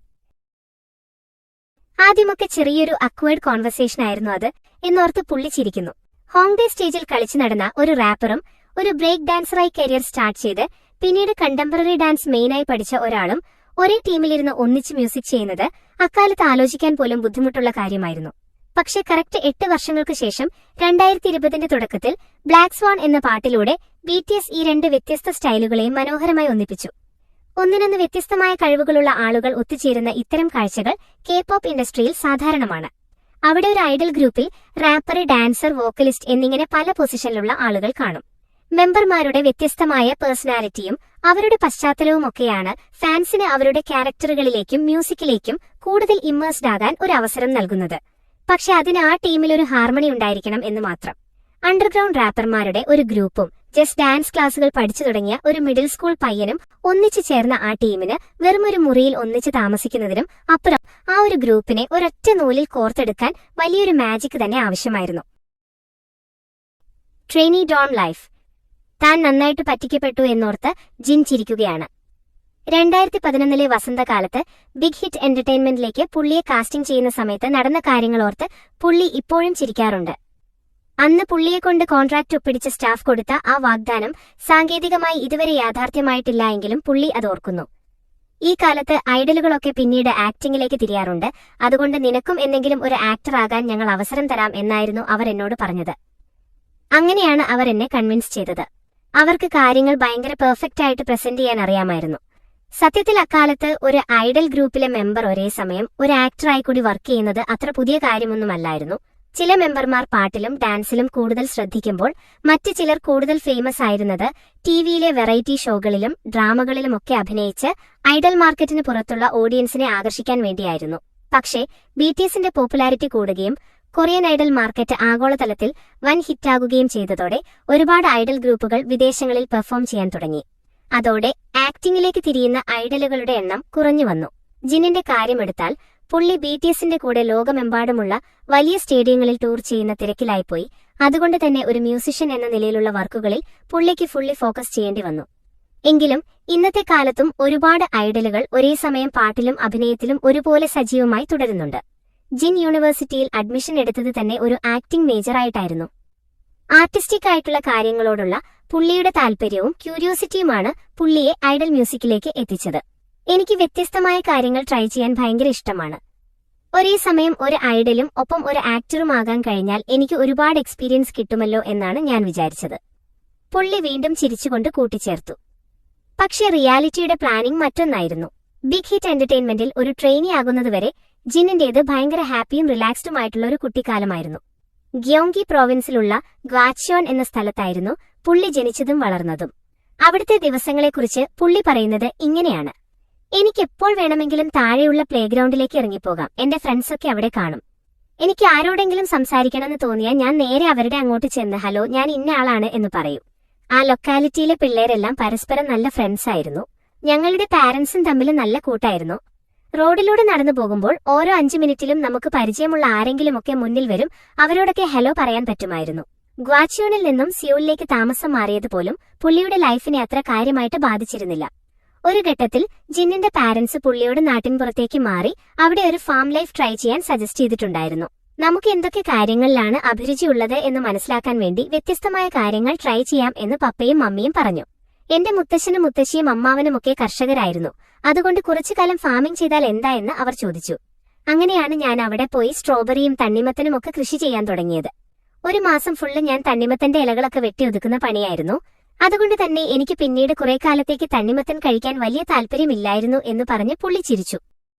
ആദ്യമൊക്കെ ചെറിയൊരു അക്വേർഡ് കോൺവെർസേഷൻ ആയിരുന്നു അത് എന്നോർത്ത് പുള്ളി ചിരിക്കുന്നു. ഹോങ്ഡേ സ്റ്റേജിൽ കളിച്ചു നടന്ന ഒരു റാപ്പറും ഒരു ബ്രേക്ക് ഡാൻസറായി കരിയർ സ്റ്റാർട്ട് ചെയ്ത് പിന്നീട് കണ്ടംപററി ഡാൻസ് മെയിനായി പഠിച്ച ഒരാളും ഒരേ ടീമിലിരുന്ന് ഒന്നിച്ച് മ്യൂസിക് ചെയ്യുന്നത് അക്കാലത്ത് ആലോചിക്കാൻ പോലും ബുദ്ധിമുട്ടുള്ള കാര്യമായിരുന്നു. പക്ഷെ കറക്റ്റ് 8 വർഷങ്ങൾക്ക് ശേഷം 2020ന്റെ തുടക്കത്തിൽ ബ്ലാക്ക് സ്വാൻ എന്ന പാട്ടിലൂടെ BTS ഈ 2 വ്യത്യസ്ത സ്റ്റൈലുകളെയും മനോഹരമായി ഒന്നിപ്പിച്ചു. ഒന്നിനൊന്ന് വ്യത്യസ്തമായ കഴിവുകളുള്ള ആളുകൾ ഒത്തുചേരുന്ന ഇത്തരം കാഴ്ചകൾ K-pop ഇൻഡസ്ട്രിയിൽ സാധാരണമാണ്. അവിടെ ഒരു ഐഡൽ ഗ്രൂപ്പിൽ റാപ്പർ, ഡാൻസർ, വോക്കലിസ്റ്റ് എന്നിങ്ങനെ പല പൊസിഷനിലുള്ള ആളുകൾ കാണും. മെമ്പർമാരുടെ വ്യത്യസ്തമായ പേഴ്സണാലിറ്റിയും അവരുടെ പശ്ചാത്തലവുമൊക്കെയാണ് ഫാൻസിന് അവരുടെ ക്യാരക്ടറുകളിലേക്കും മ്യൂസിക്കിലേക്കും കൂടുതൽ ഇമ്മേഴ്സ്ഡ് ആകാൻ ഒരു അവസരം നൽകുന്നത്. പക്ഷെ അതിന് ആ ടീമിൽ ഒരു ഹാർമണി ഉണ്ടായിരിക്കണം എന്ന് മാത്രം. അണ്ടർഗ്രൗണ്ട് റാപ്പർമാരുടെ ഒരു ഗ്രൂപ്പും ജസ്റ്റ് ഡാൻസ് ക്ലാസുകൾ പഠിച്ചു തുടങ്ങിയ ഒരു മിഡിൽ സ്കൂൾ പയ്യനും ഒന്നിച്ചു ചേർന്ന ആ ടീമിന് വെറുമൊരു മുറിയിൽ ഒന്നിച്ച് താമസിക്കുന്നതിനും അപ്പുറം ആ ഒരു ഗ്രൂപ്പിനെ ഒരൊറ്റ നൂലിൽ കോർത്തെടുക്കാൻ വലിയൊരു മാജിക് തന്നെ ആവശ്യമായിരുന്നു. Trainee dorm life. താൻ നന്നായിട്ട് പറ്റിക്കപ്പെട്ടു എന്നോർത്ത് ജിൻ ചിരിക്കുകയാണ്. 2011 വസന്തകാലത്ത് ബിഗ് ഹിറ്റ് എന്റർടൈൻമെന്റിലേക്ക് പുള്ളിയെ കാസ്റ്റിംഗ് ചെയ്യുന്ന സമയത്ത് നടന്ന കാര്യങ്ങളോർത്ത് പുള്ളി ഇപ്പോഴും ചിരിക്കാറുണ്ട്. അന്ന് പുള്ളിയെക്കൊണ്ട് കോൺട്രാക്ട് ഒപ്പിടിച്ച സ്റ്റാഫ് കൊടുത്ത ആ വാഗ്ദാനം സാങ്കേതികമായി ഇതുവരെ യാഥാർത്ഥ്യമായിട്ടില്ല എങ്കിലും പുള്ളി അത് ഓർക്കുന്നു. ഈ കാലത്ത് ഐഡലുകളൊക്കെ പിന്നീട് ആക്ടിംഗിലേക്ക് തിരിയാറുണ്ട്. അതുകൊണ്ട് നിനക്കും എന്തെങ്കിലും ഒരു ആക്ടർ ആകാൻ ഞങ്ങൾ അവസരം തരാം എന്നായിരുന്നു അവർ എന്നോട് പറഞ്ഞത്. അങ്ങനെയാണ് അവർ എന്നെ കൺവിൻസ് ചെയ്തത്. അവർക്ക് കാര്യങ്ങൾ ഭയങ്കര പെർഫെക്റ്റ് ആയിട്ട് പ്രസന്റ് ചെയ്യാൻ അറിയാമായിരുന്നു. സത്യത്തിൽ അക്കാലത്ത് ഒരു ഐഡൽ ഗ്രൂപ്പിലെ മെമ്പർ ഒരേ സമയം ഒരു ആക്ടറായി കൂടി വർക്ക് ചെയ്യുന്നത് അത്ര പുതിയ കാര്യമൊന്നുമല്ലായിരുന്നു. ചില മെമ്പർമാർ പാട്ടിലും ഡാൻസിലും കൂടുതൽ ശ്രദ്ധിക്കുമ്പോൾ മറ്റു ചിലർ കൂടുതൽ ഫേമസ് ആയിരുന്നത് ടിവിയിലെ വെറൈറ്റി ഷോകളിലും ഡ്രാമകളിലുമൊക്കെ അഭിനയിച്ച് ഐഡൽ മാർക്കറ്റിന് പുറത്തുള്ള ഓഡിയൻസിനെ ആകർഷിക്കാൻ വേണ്ടിയായിരുന്നു. പക്ഷേ BTSന്റെ പോപ്പുലാരിറ്റി കൂടുകയും കൊറിയൻ ഐഡൽ മാർക്കറ്റ് ആഗോളതലത്തിൽ വൻ ഹിറ്റാകുകയും ചെയ്തതോടെ ഒരുപാട് ഐഡൽ ഗ്രൂപ്പുകൾ വിദേശങ്ങളിൽ പെർഫോം ചെയ്യാൻ തുടങ്ങി. അതോടെ ആക്ടിംഗിലേക്ക് തിരിയുന്ന ഐഡലുകളുടെ എണ്ണം കുറഞ്ഞു വന്നു. ജിന്നിന്റെ കാര്യമെടുത്താൽ പുള്ളി BTSന്റെ കൂടെ ലോകമെമ്പാടുമുള്ള വലിയ സ്റ്റേഡിയങ്ങളിൽ ടൂർ ചെയ്യുന്ന തിരക്കിലായിപ്പോയി. അതുകൊണ്ട് തന്നെ ഒരു മ്യൂസിഷ്യൻ എന്ന നിലയിലുള്ള വർക്കുകളിൽ പുള്ളിക്ക് ഫുള്ളി ഫോക്കസ് ചെയ്യേണ്ടി വന്നു. എങ്കിലും ഇന്നത്തെ കാലത്തും ഒരുപാട് ഐഡലുകൾ ഒരേ സമയം പാട്ടിലും അഭിനയത്തിലും ഒരുപോലെ സജീവമായി തുടരുന്നുണ്ട്. ജിൻ യൂണിവേഴ്സിറ്റിയിൽ അഡ്മിഷൻ എടുത്തത് തന്നെ ഒരു ആക്ടിംഗ് മേജറായിട്ടായിരുന്നു. ആർട്ടിസ്റ്റിക് ആയിട്ടുള്ള കാര്യങ്ങളോടുള്ള പുള്ളിയുടെ താല്പര്യവും ക്യൂരിയോസിറ്റിയുമാണ് പുള്ളിയെ ഐഡൽ മ്യൂസിക്കിലേക്ക് എത്തിച്ചത്. എനിക്ക് വ്യത്യസ്തമായ കാര്യങ്ങൾ ട്രൈ ചെയ്യാൻ ഭയങ്കര ഇഷ്ടമാണ്. ഒരേ സമയം ഒരു ഐഡലും ഒപ്പം ഒരു ആക്ടറും ആകാൻ കഴിഞ്ഞാൽ എനിക്ക് ഒരുപാട് എക്സ്പീരിയൻസ് കിട്ടുമല്ലോ എന്നാണ് ഞാൻ വിചാരിച്ചത്. പുള്ളി വീണ്ടും ചിരിച്ചുകൊണ്ട് കൂട്ടിച്ചേർത്തു. പക്ഷേ റിയാലിറ്റിയുടെ പ്ലാനിംഗ് മറ്റൊന്നായിരുന്നു. ബിഗ് ഹിറ്റ് എന്റർടൈൻമെന്റിൽ ഒരു ട്രെയിനി ആകുന്നതുവരെ ജിന്നിന്റേത് ഭയങ്കര ഹാപ്പിയും റിലാക്സ്ഡുമായിട്ടുള്ള ഒരു കുട്ടിക്കാലമായിരുന്നു. ഗ്യോങ്ഗി പ്രോവിൻസിലുള്ള ഗ്വാച്യോൺ എന്ന സ്ഥലത്തായിരുന്നു പുള്ളി ജനിച്ചതും വളർന്നതും. അവിടുത്തെ ദിവസങ്ങളെക്കുറിച്ച് പുള്ളി പറയുന്നത് ഇങ്ങനെയാണ്: എനിക്കെപ്പോൾ വേണമെങ്കിലും താഴെയുള്ള പ്ലേഗ്രൗണ്ടിലേക്ക് ഇറങ്ങിപ്പോകാം. എന്റെ ഫ്രണ്ട്സൊക്കെ അവിടെ കാണും. എനിക്ക് ആരോടെങ്കിലും സംസാരിക്കണമെന്ന് തോന്നിയാൽ ഞാൻ നേരെ അവരുടെ അങ്ങോട്ട് ചെന്ന് ഹലോ, ഞാൻ ഇന്ന ആളാണ് എന്ന് പറയും. ആ ലൊക്കാലിറ്റിയിലെ പിള്ളേരെല്ലാം പരസ്പരം നല്ല ഫ്രണ്ട്സ് ആയിരുന്നു. ഞങ്ങളുടെ പാരന്റ്സും തമ്മിൽ നല്ല കൂട്ടായിരുന്നു. റോഡിലൂടെ നടന്നു പോകുമ്പോൾ ഓരോ 5 മിനിറ്റിലും നമുക്ക് പരിചയമുള്ള ആരെങ്കിലുമൊക്കെ മുന്നിൽ വരും. അവരോടൊക്കെ ഹലോ പറയാൻ പറ്റുമായിരുന്നു. ഗ്വാച്യോണിൽ നിന്നും സിയോളിലേക്ക് താമസം മാറിയതുപോലും പുള്ളിയുടെ ലൈഫിനെ അത്ര കാര്യമായിട്ട് ബാധിച്ചിരുന്നില്ല. ഒരു ഘട്ടത്തിൽ ജിന്നിന്റെ പാരന്റ്സ് പുള്ളിയോട് നാട്ടിൻപുറത്തേക്ക് മാറി അവിടെ ഒരു ഫാം ലൈഫ് ട്രൈ ചെയ്യാൻ സജസ്റ്റ് ചെയ്തിട്ടുണ്ടായിരുന്നു. നമുക്ക് എന്തൊക്കെ കാര്യങ്ങളിലാണ് അഭിരുചിയുള്ളത് എന്ന് മനസ്സിലാക്കാൻ വേണ്ടി വ്യത്യസ്തമായ കാര്യങ്ങൾ ട്രൈ ചെയ്യാം എന്ന് പപ്പയും മമ്മിയും പറഞ്ഞു. എന്റെ മുത്തശ്ശനും മുത്തശ്ശിയും അമ്മാവനുമൊക്കെ കർഷകരായിരുന്നു. അതുകൊണ്ട് കുറച്ചു കാലം ഫാമിംഗ് ചെയ്താൽ എന്താ എന്ന് അവർ ചോദിച്ചു. അങ്ങനെയാണ് ഞാൻ അവിടെ പോയി സ്ട്രോബെറിയും തണ്ണിമത്തനും ഒക്കെ കൃഷി ചെയ്യാൻ തുടങ്ങിയത്. ഒരു മാസം ഫുള്ള് ഞാൻ തണ്ണിമത്തന്റെ ഇലകളൊക്കെ വെട്ടിയൊതുക്കുന്ന പണിയായിരുന്നു. അതുകൊണ്ട് തന്നെ എനിക്ക് പിന്നീട് കുറെ കാലത്തേക്ക് തണ്ണിമത്തൻ കഴിക്കാൻ വലിയ താല്പര്യമില്ലായിരുന്നു എന്ന് പറഞ്ഞ് പുള്ളി ചിരിച്ചു.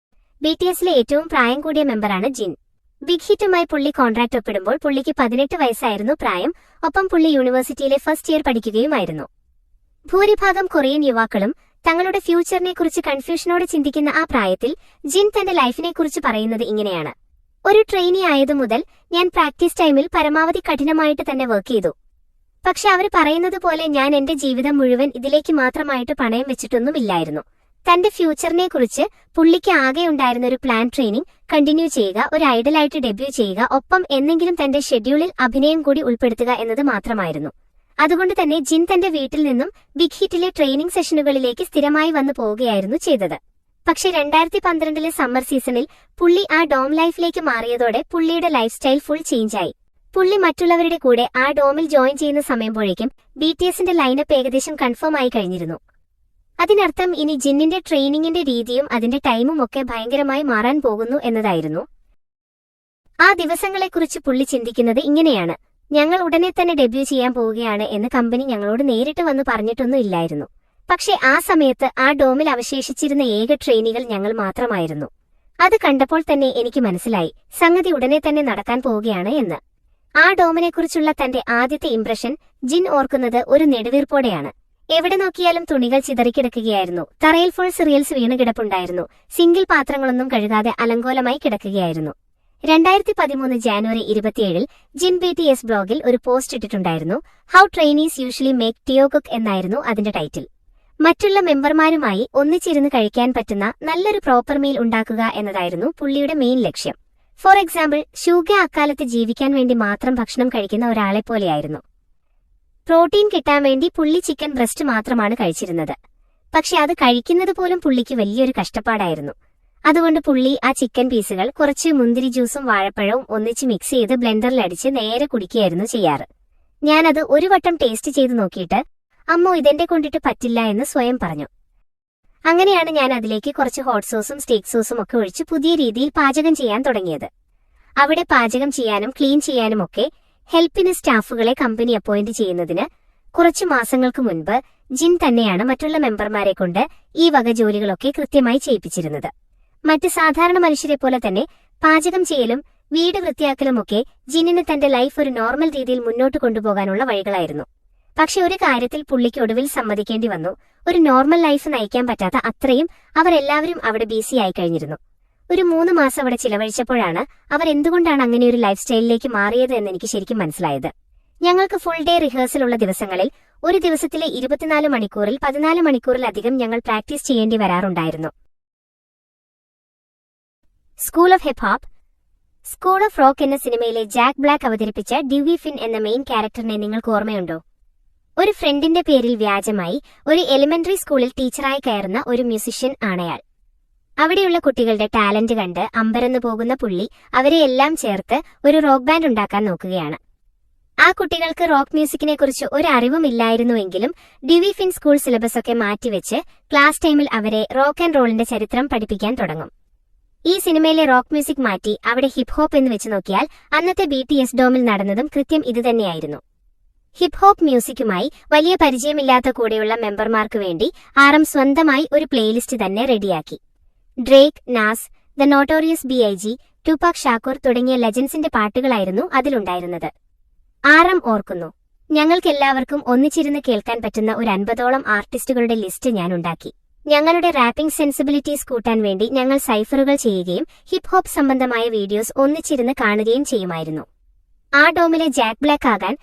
BTSലെ ഏറ്റവും പ്രായം കൂടിയ മെമ്പറാണ് ജിൻ. ബിഗ് ഹിറ്റുമായി പുള്ളി കോൺട്രാക്ട് ഒപ്പിടുമ്പോൾ പുള്ളിക്ക് 18 വയസ്സായിരുന്നു പ്രായം. ഒപ്പം പുള്ളി യൂണിവേഴ്സിറ്റിയിലെ ഫസ്റ്റ് ഇയർ പഠിക്കുകയുമായിരുന്നു. ഭൂരിഭാഗം കൊറിയൻ യുവാക്കളും തങ്ങളുടെ ഫ്യൂച്ചറിനെക്കുറിച്ച് കൺഫ്യൂഷനോടെ ചിന്തിക്കുന്ന ആ പ്രായത്തിൽ ജിൻ തന്റെ ലൈഫിനെക്കുറിച്ച് പറയുന്നത് ഇങ്ങനെയാണ്: ഒരു ട്രെയിനി ആയതു മുതൽ ഞാൻ പ്രാക്ടീസ് ടൈമിൽ പരമാവധി കഠിനമായിട്ട് തന്നെ വർക്ക് ചെയ്തു. പക്ഷെ അവർ പറയുന്നത് പോലെ ഞാൻ എന്റെ ജീവിതം മുഴുവൻ ഇതിലേക്ക് മാത്രമായിട്ട് പണയം വെച്ചിട്ടൊന്നുമില്ലായിരുന്നു. തന്റെ ഫ്യൂച്ചറിനെക്കുറിച്ച് പുള്ളിക്ക് ആകെ ഉണ്ടായിരുന്ന ഒരു പ്ലാൻ ട്രെയിനിങ് കണ്ടിന്യൂ ചെയ്യുക, ഒരു ഐഡലായിട്ട് ഡെബ്യൂ ചെയ്യുക, ഒപ്പം എന്തെങ്കിലും തന്റെ ഷെഡ്യൂളിൽ അഭിനയം കൂടി ഉൾപ്പെടുത്തുക എന്നത് മാത്രമായിരുന്നു. അതുകൊണ്ട് തന്നെ ജിൻ തന്റെ വീട്ടിൽ നിന്നും ബിഗ് ഹിറ്റിലെ ട്രെയിനിങ് സെഷനുകളിലേക്ക് സ്ഥിരമായി വന്നു പോവുകയായിരുന്നു ചെയ്തത്. പക്ഷെ 2012 സമ്മർ സീസണിൽ പുള്ളി ആ ഡോം ലൈഫിലേക്ക് മാറിയതോടെ പുള്ളിയുടെ ലൈഫ് സ്റ്റൈൽ ഫുൾ ചേഞ്ചായി. പുള്ളി മറ്റുള്ളവരുടെ കൂടെ ആ ഡോമിൽ ജോയിൻ ചെയ്യുന്ന സമയമ്പോഴേക്കും BTSന്റെ ലൈനപ്പ് ഏകദേശം കൺഫേം ആയി കഴിഞ്ഞിരുന്നു. അതിനർത്ഥം ഇനി ജിന്നിന്റെ ട്രെയിനിങ്ങിന്റെ രീതിയും അതിന്റെ ടൈമും ഒക്കെ ഭയങ്കരമായി മാറാൻ പോകുന്നു എന്നതായിരുന്നു. ആ ദിവസങ്ങളെക്കുറിച്ച് പുള്ളി ചിന്തിക്കുന്നത് ഇങ്ങനെയാണ്: ഞങ്ങൾ ഉടനെ തന്നെ ഡെബ്യൂ ചെയ്യാൻ പോവുകയാണ് എന്ന് കമ്പനി ഞങ്ങളോട് നേരിട്ട് വന്ന് പറഞ്ഞിട്ടൊന്നും ഇല്ലായിരുന്നു. പക്ഷേ ആ സമയത്ത് ആ ഡോമിൽ അവശേഷിച്ചിരുന്ന ഏക ട്രെയിനികൾ ഞങ്ങൾ മാത്രമായിരുന്നു. അത് കണ്ടപ്പോൾ തന്നെ എനിക്ക് മനസ്സിലായി സംഗതി ഉടനെ തന്നെ നടക്കാൻ പോവുകയാണ് എന്ന്. ആ ഡോമിനെക്കുറിച്ചുള്ള തന്റെ ആദ്യത്തെ ഇംപ്രഷൻ ജിൻ ഓർക്കുന്നത് ഒരു നെടുവീർപ്പോടെയാണ്. എവിടെ നോക്കിയാലും തുണികൾ ചിതറിക്കിടക്കുകയായിരുന്നു. തറയിൽ ഫുൾ സിറിയൽസ് വീണ് കിടപ്പുണ്ടായിരുന്നു. സിംഗിൾ പാത്രങ്ങളൊന്നും കഴുകാതെ അലങ്കോലമായി കിടക്കുകയായിരുന്നു. 2013 ജാനുവരി 27 ജിൻ BTS ബ്ലോഗിൽ ഒരു പോസ്റ്റ് ഇട്ടിട്ടുണ്ടായിരുന്നു. ഹൗ ട്രെയിനീസ് യൂഷ്വലി മേക്ക് ടിയോകുക്ക് എന്നായിരുന്നു അതിന്റെ ടൈറ്റിൽ. മറ്റുള്ള മെമ്പർമാരുമായി ഒന്നിച്ചിരുന്ന് കഴിക്കാൻ പറ്റുന്ന നല്ലൊരു പ്രോപ്പർ മീൽ ഉണ്ടാക്കുക എന്നതായിരുന്നു പുള്ളിയുടെ മെയിൻ ലക്ഷ്യം. ഫോർ എക്സാമ്പിൾ, ഷൂഗ അക്കാലത്ത് ജീവിക്കാൻ വേണ്ടി മാത്രം ഭക്ഷണം കഴിക്കുന്ന ഒരാളെപ്പോലെയായിരുന്നു. പ്രോട്ടീൻ കിട്ടാൻ വേണ്ടി പുള്ളി ചിക്കൻ ബ്രസ്റ്റ് മാത്രമാണ് കഴിച്ചിരുന്നത്. പക്ഷെ അത് കഴിക്കുന്നത് പോലും പുള്ളിക്ക് വലിയൊരു കഷ്ടപ്പാടായിരുന്നു. അതുകൊണ്ട് പുള്ളി ആ ചിക്കൻ പീസുകൾ കുറച്ച് മുന്തിരി ജ്യൂസും വാഴപ്പഴവും ഒന്നിച്ച് മിക്സ് ചെയ്ത് ബ്ലെൻഡറിലടിച്ച് നേരെ കുടിക്കുകയായിരുന്നു ചെയ്യാറ്. ഞാനത് ഒരു വട്ടം ടേസ്റ്റ് ചെയ്ത് നോക്കിയിട്ട് അമ്മോ ഇതെന്റെ കൊണ്ടിട്ട് പറ്റില്ല എന്ന് സ്വയം പറഞ്ഞു. അങ്ങനെയാണ് ഞാൻ അതിലേക്ക് കുറച്ച് ഹോട്ട് സോസും സ്റ്റേക്ക് സോസും ഒക്കെ ഒഴിച്ച് പുതിയ രീതിയിൽ പാചകം ചെയ്യാൻ തുടങ്ങിയത്. അവിടെ പാചകം ചെയ്യാനും ക്ലീൻ ചെയ്യാനുമൊക്കെ ഹെൽപ്പിന് സ്റ്റാഫുകളെ കമ്പനി അപ്പോയിന്റ് ചെയ്യുന്നതിന് കുറച്ചു മാസങ്ങൾക്ക് മുൻപ് ജിൻ തന്നെയാണ് മറ്റുള്ള മെമ്പർമാരെ കൊണ്ട് ഈ വക ജോലികളൊക്കെ കൃത്യമായി ചെയ്യിപ്പിച്ചിരുന്നത്. മറ്റ് സാധാരണ മനുഷ്യരെ പോലെ തന്നെ പാചകം ചെയ്യലും വീട് വൃത്തിയാക്കലുമൊക്കെ ജിന്നിന് തന്റെ ലൈഫ് ഒരു നോർമൽ രീതിയിൽ മുന്നോട്ട് കൊണ്ടുപോകാനുള്ള വഴികളായിരുന്നു. പക്ഷെ ഒരു കാര്യത്തിൽ പുള്ളിക്ക് ഒടുവിൽ സമ്മതിക്കേണ്ടി വന്നു. ഒരു നോർമൽ ലൈഫ് നയിക്കാൻ പറ്റാത്ത അത്രയും അവരെല്ലാവരും അവിടെ ബിസി ആയി കഴിഞ്ഞിരുന്നു. ഒരു 3 മാസം അവിടെ ചിലവഴിച്ചപ്പോഴാണ് അവർ എന്തുകൊണ്ടാണ് അങ്ങനെയൊരു ലൈഫ് സ്റ്റൈലിലേക്ക് മാറിയത് എന്ന് എനിക്ക് ശരിക്കും മനസ്സിലായത്. ഞങ്ങൾക്ക് ഫുൾ ഡേ റിഹേഴ്സൽ ഉള്ള ദിവസങ്ങളിൽ ഒരു ദിവസത്തിലെ 24 മണിക്കൂറിൽ 14 മണിക്കൂറിലധികം ഞങ്ങൾ പ്രാക്ടീസ് ചെയ്യേണ്ടി വരാറുണ്ടായിരുന്നു. School of hip hop. School of rock എന്ന സിനിമയിലെ ജാക്ക് ബ്ലാക്ക് അവതരിപ്പിച്ച ഡ്യൂവി ഫിൻ എന്ന മെയിൻ ക്യാരക്ടറിനെ നിങ്ങൾക്ക് ഓർമ്മയുണ്ടോ? ഒരു ഫ്രണ്ടിന്റെ പേരിൽ വ്യാജമായി ഒരു എലിമെന്ററി സ്കൂളിൽ ടീച്ചറായി കയറുന്ന ഒരു മ്യൂസിഷ്യൻ ആണയാൾ. അവിടെയുള്ള കുട്ടികളുടെ ടാലന്റ് കണ്ട് അമ്പരന്നു പോകുന്ന പുള്ളി അവരെ എല്ലാം ചേർത്ത് ഒരു റോക്ക് ബാൻഡ് ഉണ്ടാക്കാൻ നോക്കുകയാണ്. ആ കുട്ടികൾക്ക് റോക്ക് മ്യൂസിക്കിനെക്കുറിച്ച് ഒരു അറിവുമില്ലായിരുന്നുവെങ്കിലും ഡ്യൂവി ഫിൻ സ്കൂൾ സിലബസൊക്കെ മാറ്റിവെച്ച് ക്ലാസ് ടൈമിൽ അവരെ റോക്ക് ആൻഡ് റോളിന്റെ ചരിത്രം പഠിപ്പിക്കാൻ തുടങ്ങും. ഈ സിനിമയിലെ റോക്ക് മ്യൂസിക് മാറ്റി അവിടെ ഹിപ്പ് ഹോപ്പ് എന്ന് വെച്ച് നോക്കിയാൽ അന്നത്തെ BTS ഡോമിൽ നടന്നതും കൃത്യം ഇതുതന്നെയായിരുന്നു. ഹിപ്പ് ഹോപ്പ് മ്യൂസിക്കുമായി വലിയ പരിചയമില്ലാത്ത കൂടെയുള്ള മെമ്പർമാർക്ക് വേണ്ടി RM സ്വന്തമായി ഒരു പ്ലേലിസ്റ്റ് തന്നെ റെഡിയാക്കി. Drake, Nas, the notorious B.I.G., Tupac Shakur തുടങ്ങിയ ലെജൻസിന്റെ പാട്ടുകളായിരുന്നു അതിലുണ്ടായിരുന്നത്. RM ഓർക്കുന്നു, ഞങ്ങൾക്കെല്ലാവർക്കും ഒന്നിച്ചിരുന്ന് കേൾക്കാൻ പറ്റുന്ന ഒരു 50ഓളം ആർട്ടിസ്റ്റുകളുടെ ലിസ്റ്റ് ഞാൻ ഉണ്ടാക്കി. ഞങ്ങളുടെ റാപ്പിംഗ് സെൻസിബിലിറ്റീസ് കൂട്ടാൻ വേണ്ടി ഞങ്ങൾ സൈഫറുകൾ ചെയ്യുകയും ഹിപ്പ് ഹോപ്പ് സംബന്ധമായ വീഡിയോസ് ഒന്നിച്ചിരുന്ന് കാണുകയും ചെയ്യുമായിരുന്നു. ആ ഡോമിലെ ജാക്ക് ബ്ലാക്ക് ആകാൻ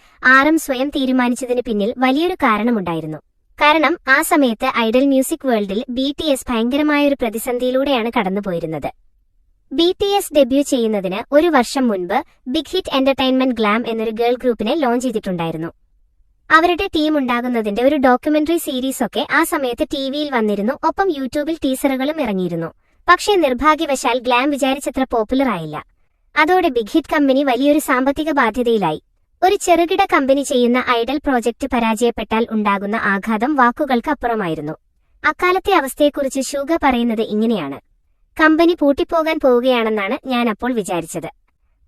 RM സ്വയം തീരുമാനിച്ചതിന് പിന്നിൽ വലിയൊരു കാരണമുണ്ടായിരുന്നു. കാരണം ആ സമയത്ത് ഐഡൽ മ്യൂസിക് വേൾഡിൽ BTS ഭയങ്കരമായൊരു പ്രതിസന്ധിയിലൂടെയാണ് കടന്നുപോയിരുന്നത്. BTS ഡെബ്യൂ ചെയ്യുന്നതിന് ഒരു വർഷം മുൻപ് ബിഗ് ഹിറ്റ് എന്റർടൈൻമെന്റ് ഗ്ലാം എന്നൊരു ഗേൾ ഗ്രൂപ്പിനെ ലോഞ്ച് ചെയ്തിട്ടുണ്ടായിരുന്നു. അവരുടെ ടീം ഉണ്ടാകുന്നതിന്റെ ഒരു ഡോക്യുമെന്ററി സീരീസ് ഒക്കെ ആ സമയത്ത് ടിവിയിൽ വന്നിരുന്നു. ഒപ്പം യൂട്യൂബിൽ ടീസറുകളും ഇറങ്ങിയിരുന്നു. പക്ഷേ നിർഭാഗ്യവശാൽ ഗ്ലാം വിചാരിച്ചത്ര പോപ്പുലർ ആയില്ല. അതോടെ ബിഗ് ഹിറ്റ് കമ്പനി വലിയൊരു സാമ്പത്തിക ബാധ്യതയിലായി. ഒരു ചെറുകിട കമ്പനി ചെയ്യുന്ന ഐഡൽ പ്രോജക്റ്റ് പരാജയപ്പെട്ടാൽ ഉണ്ടാകുന്ന ആഘാതം വാക്കുകൾക്ക് അപ്പുറമായിരുന്നു. അക്കാലത്തെ അവസ്ഥയെക്കുറിച്ച് ഷൂഗ പറയുന്നത് ഇങ്ങനെയാണ്: കമ്പനി പൂട്ടിപ്പോകാൻ പോവുകയാണെന്നാണ് ഞാൻ അപ്പോൾ വിചാരിച്ചത്.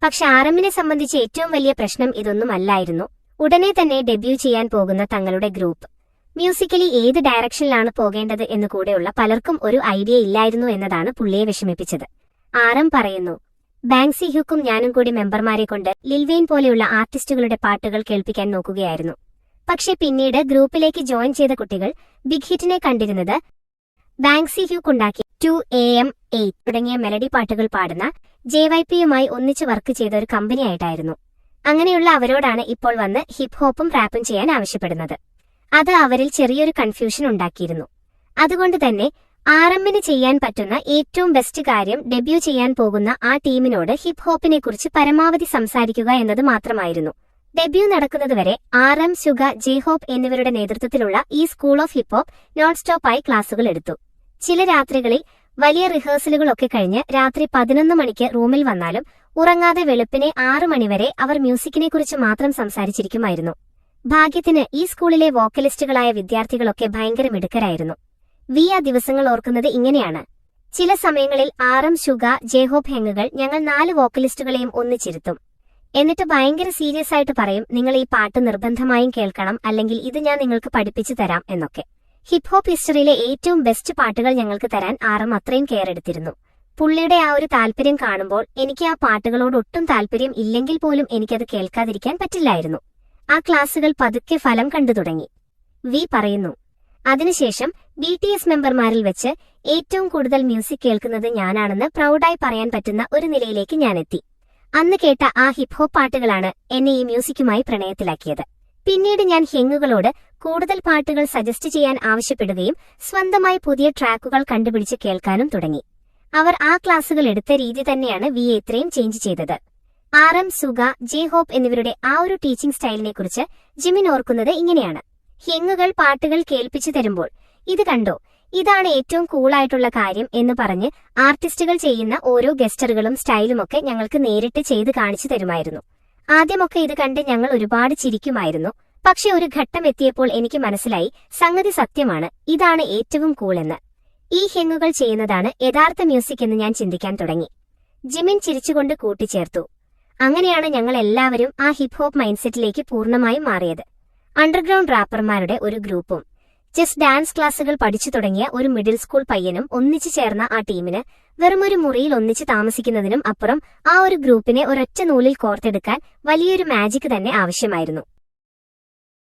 പക്ഷെ RMനെ സംബന്ധിച്ച് ഏറ്റവും വലിയ പ്രശ്നം ഇതൊന്നും അല്ലായിരുന്നു. ഉടനെ തന്നെ ഡെബ്യൂ ചെയ്യാൻ പോകുന്ന തങ്ങളുടെ ഗ്രൂപ്പ് മ്യൂസിക്കലി ഏത് ഡയറക്ഷനിലാണ് പോകേണ്ടത് എന്ന് കൂടെയുള്ള പലർക്കും ഒരു ഐഡിയ ഇല്ലായിരുന്നു എന്നതാണ് പുള്ളിയെ വിഷമിപ്പിച്ചത്. RM പറയുന്നു, ബാങ്സി ഹ്യൂക്കും ഞാനും കൂടി മെമ്പർമാരെ കൊണ്ട് ലിൽ വെയ്ൻ പോലെയുള്ള ആർട്ടിസ്റ്റുകളുടെ പാട്ടുകൾ കേൾപ്പിക്കാൻ നോക്കുകയായിരുന്നു. പക്ഷെ പിന്നീട് ഗ്രൂപ്പിലേക്ക് ജോയിൻ ചെയ്ത കുട്ടികൾ ബിഗ് ഹിറ്റിനെ കണ്ടിരുന്നത് ബാങ്സി ഹ്യൂക്ക് ഉണ്ടാക്കി 2AM 8 തുടങ്ങിയ മെലഡി പാട്ടുകൾ പാടുന്ന JYPയുമായി ഒന്നിച്ച് വർക്ക് ചെയ്ത ഒരു കമ്പനിയായിട്ടായിരുന്നു. അങ്ങനെയുള്ള അവരോടാണ് ഇപ്പോൾ വന്ന് ഹിപ്പ് ഹോപ്പും റാപ്പും ചെയ്യാൻ ആവശ്യപ്പെടുന്നത്. അത് അവരിൽ ചെറിയൊരു കൺഫ്യൂഷൻ ഉണ്ടാക്കിയിരുന്നു. അതുകൊണ്ട് തന്നെ RMന് ചെയ്യാൻ പറ്റുന്ന ഏറ്റവും ബെസ്റ്റ് കാര്യം ഡെബ്യൂ ചെയ്യാൻ പോകുന്ന ആ ടീമിനോട് ഹിപ്പ് ഹോപ്പിനെക്കുറിച്ച് പരമാവധി സംസാരിക്കുക എന്നത് മാത്രമായിരുന്നു. ഡെബ്യൂ നടക്കുന്നതുവരെ RM, ശുഗ, J-Hope എന്നിവരുടെ നേതൃത്വത്തിലുള്ള ഈ school of hip hop non സ്റ്റോപ്പായി ക്ലാസുകൾ എടുത്തു. ചില രാത്രികളിൽ വലിയ റിഹേഴ്സലുകളൊക്കെ കഴിഞ്ഞ് രാത്രി 11 മണിക്ക് റൂമിൽ വന്നാലും ഉറങ്ങാതെ വെളുപ്പിനെ 6 മണിവരെ അവർ മ്യൂസിക്കിനെക്കുറിച്ച് മാത്രം സംസാരിച്ചിരിക്കുമായിരുന്നു. ഭാഗ്യത്തിന് ഈ സ്കൂളിലെ വോക്കലിസ്റ്റുകളായ വിദ്യാർത്ഥികളൊക്കെ ഭയങ്കര മിടുക്കരായിരുന്നു. ആ ദിവസങ്ങൾ ഓർക്കുന്നത് ഇങ്ങനെയാണ്: ചില സമയങ്ങളിൽ RM, ശുഗ, J-Hope ഹെങ്ങുകൾ ഞങ്ങൾ 4 വോക്കലിസ്റ്റുകളെയും ഒന്നിച്ചിരുത്തും. എന്നിട്ട് ഭയങ്കര സീരിയസ് ആയിട്ട് പറയും, നിങ്ങൾ ഈ പാട്ട് നിർബന്ധമായും കേൾക്കണം, അല്ലെങ്കിൽ ഇത് ഞാൻ നിങ്ങൾക്ക് പഠിപ്പിച്ചു തരാം എന്നൊക്കെ. ഹിപ്പ് ഹോപ്പ് ഹിസ്റ്ററിയിലെ ഏറ്റവും ബെസ്റ്റ് പാട്ടുകൾ ഞങ്ങൾക്ക് തരാൻ RM അത്രയും കെയർ എടുത്തിരുന്നു. പുള്ളിയുടെ ആ ഒരു താല്പര്യം കാണുമ്പോൾ എനിക്ക് ആ പാട്ടുകളോട് ഒട്ടും താല്പര്യം ഇല്ലെങ്കിൽ പോലും എനിക്കത് കേൾക്കാതിരിക്കാൻ പറ്റില്ലായിരുന്നു. ആ ക്ലാസുകൾ പതുക്കെ ഫലം കണ്ടു തുടങ്ങി. പറയുന്നു, അതിനുശേഷം BTS മെമ്പർമാരിൽ വെച്ച് ഏറ്റവും കൂടുതൽ മ്യൂസിക് കേൾക്കുന്നത് ഞാനാണെന്ന് പ്രൗഡായി പറയാൻ പറ്റുന്ന ഒരു നിലയിലേക്ക് ഞാനെത്തി. അന്ന് കേട്ട ആ ഹിപ്പ് ഹോപ്പ് പാട്ടുകളാണ് എന്നെ ഈ മ്യൂസിക്കുമായി പ്രണയത്തിലാക്കിയത്. പിന്നീട് ഞാൻ ഹെങ്ങുകളോട് കൂടുതൽ പാട്ടുകൾ സജസ്റ്റ് ചെയ്യാൻ ആവശ്യപ്പെടുകയും സ്വന്തമായി പുതിയ ട്രാക്കുകൾ കണ്ടുപിടിച്ച് കേൾക്കാനും തുടങ്ങി. അവർ ആ ക്ലാസുകൾ എടുത്ത രീതി തന്നെയാണ് ഇത്രയും ചേഞ്ച് ചെയ്തത്. RM, സുഗ, ജെ ഹോപ്പ് എന്നിവരുടെ ആ ഒരു ടീച്ചിങ് സ്റ്റൈലിനെ കുറിച്ച് ജിമിൻ ഓർക്കുന്നത് ഇങ്ങനെയാണ്. ഹ്യങ്ങുകൾ പാട്ടുകൾ കേൾപ്പിച്ചു തരുമ്പോൾ ഇത് കണ്ടോ, ഇതാണ് ഏറ്റവും കൂളായിട്ടുള്ള കാര്യം എന്ന് പറഞ്ഞ് ആർട്ടിസ്റ്റുകൾ ചെയ്യുന്ന ഓരോ ഗസ്റ്ററുകളും സ്റ്റൈലുമൊക്കെ ഞങ്ങൾക്ക് നേരിട്ട് ചെയ്ത് കാണിച്ചു തരുമായിരുന്നു. ആദ്യമൊക്കെ ഇത് കണ്ട് ഞങ്ങൾ ഒരുപാട് ചിരിക്കുമായിരുന്നു. പക്ഷെ ഒരു ഘട്ടം എത്തിയപ്പോൾ എനിക്ക് മനസ്സിലായി, സംഗതി സത്യമാണ്, ഇതാണ് ഏറ്റവും കൂളെന്ന്. ഈ ഹ്യങ്ങുകൾ ചെയ്യുന്നതാണ് യഥാർത്ഥ മ്യൂസിക് എന്ന് ഞാൻ ചിന്തിക്കാൻ തുടങ്ങി. ജിമിൻ ചിരിച്ചുകൊണ്ട് കൂട്ടിച്ചേർത്തു. അങ്ങനെയാണ് ഞങ്ങൾ എല്ലാവരും ആ ഹിപ് ഹോപ്പ് മൈൻഡ്സെറ്റിലേക്ക് പൂർണ്ണമായും മാറിയത്. അണ്ടർഗ്രൗണ്ട് റാപ്പർമാരുടെ ഒരു ഗ്രൂപ്പും ജസ്റ്റ് ഡാൻസ് ക്ലാസുകൾ പഠിച്ചു തുടങ്ങിയ ഒരു മിഡിൽ സ്കൂൾ പയ്യനും ഒന്നിച്ചു ചേർന്ന ആ ടീമിന് വെറുമൊരു മുറിയിൽ ഒന്നിച്ച് താമസിക്കുന്നതിനും അപ്പുറം ആ ഒരു ഗ്രൂപ്പിനെ ഒരൊറ്റ നൂലിൽ കോർത്തെടുക്കാൻ വലിയൊരു മാജിക് തന്നെ ആവശ്യമായിരുന്നു.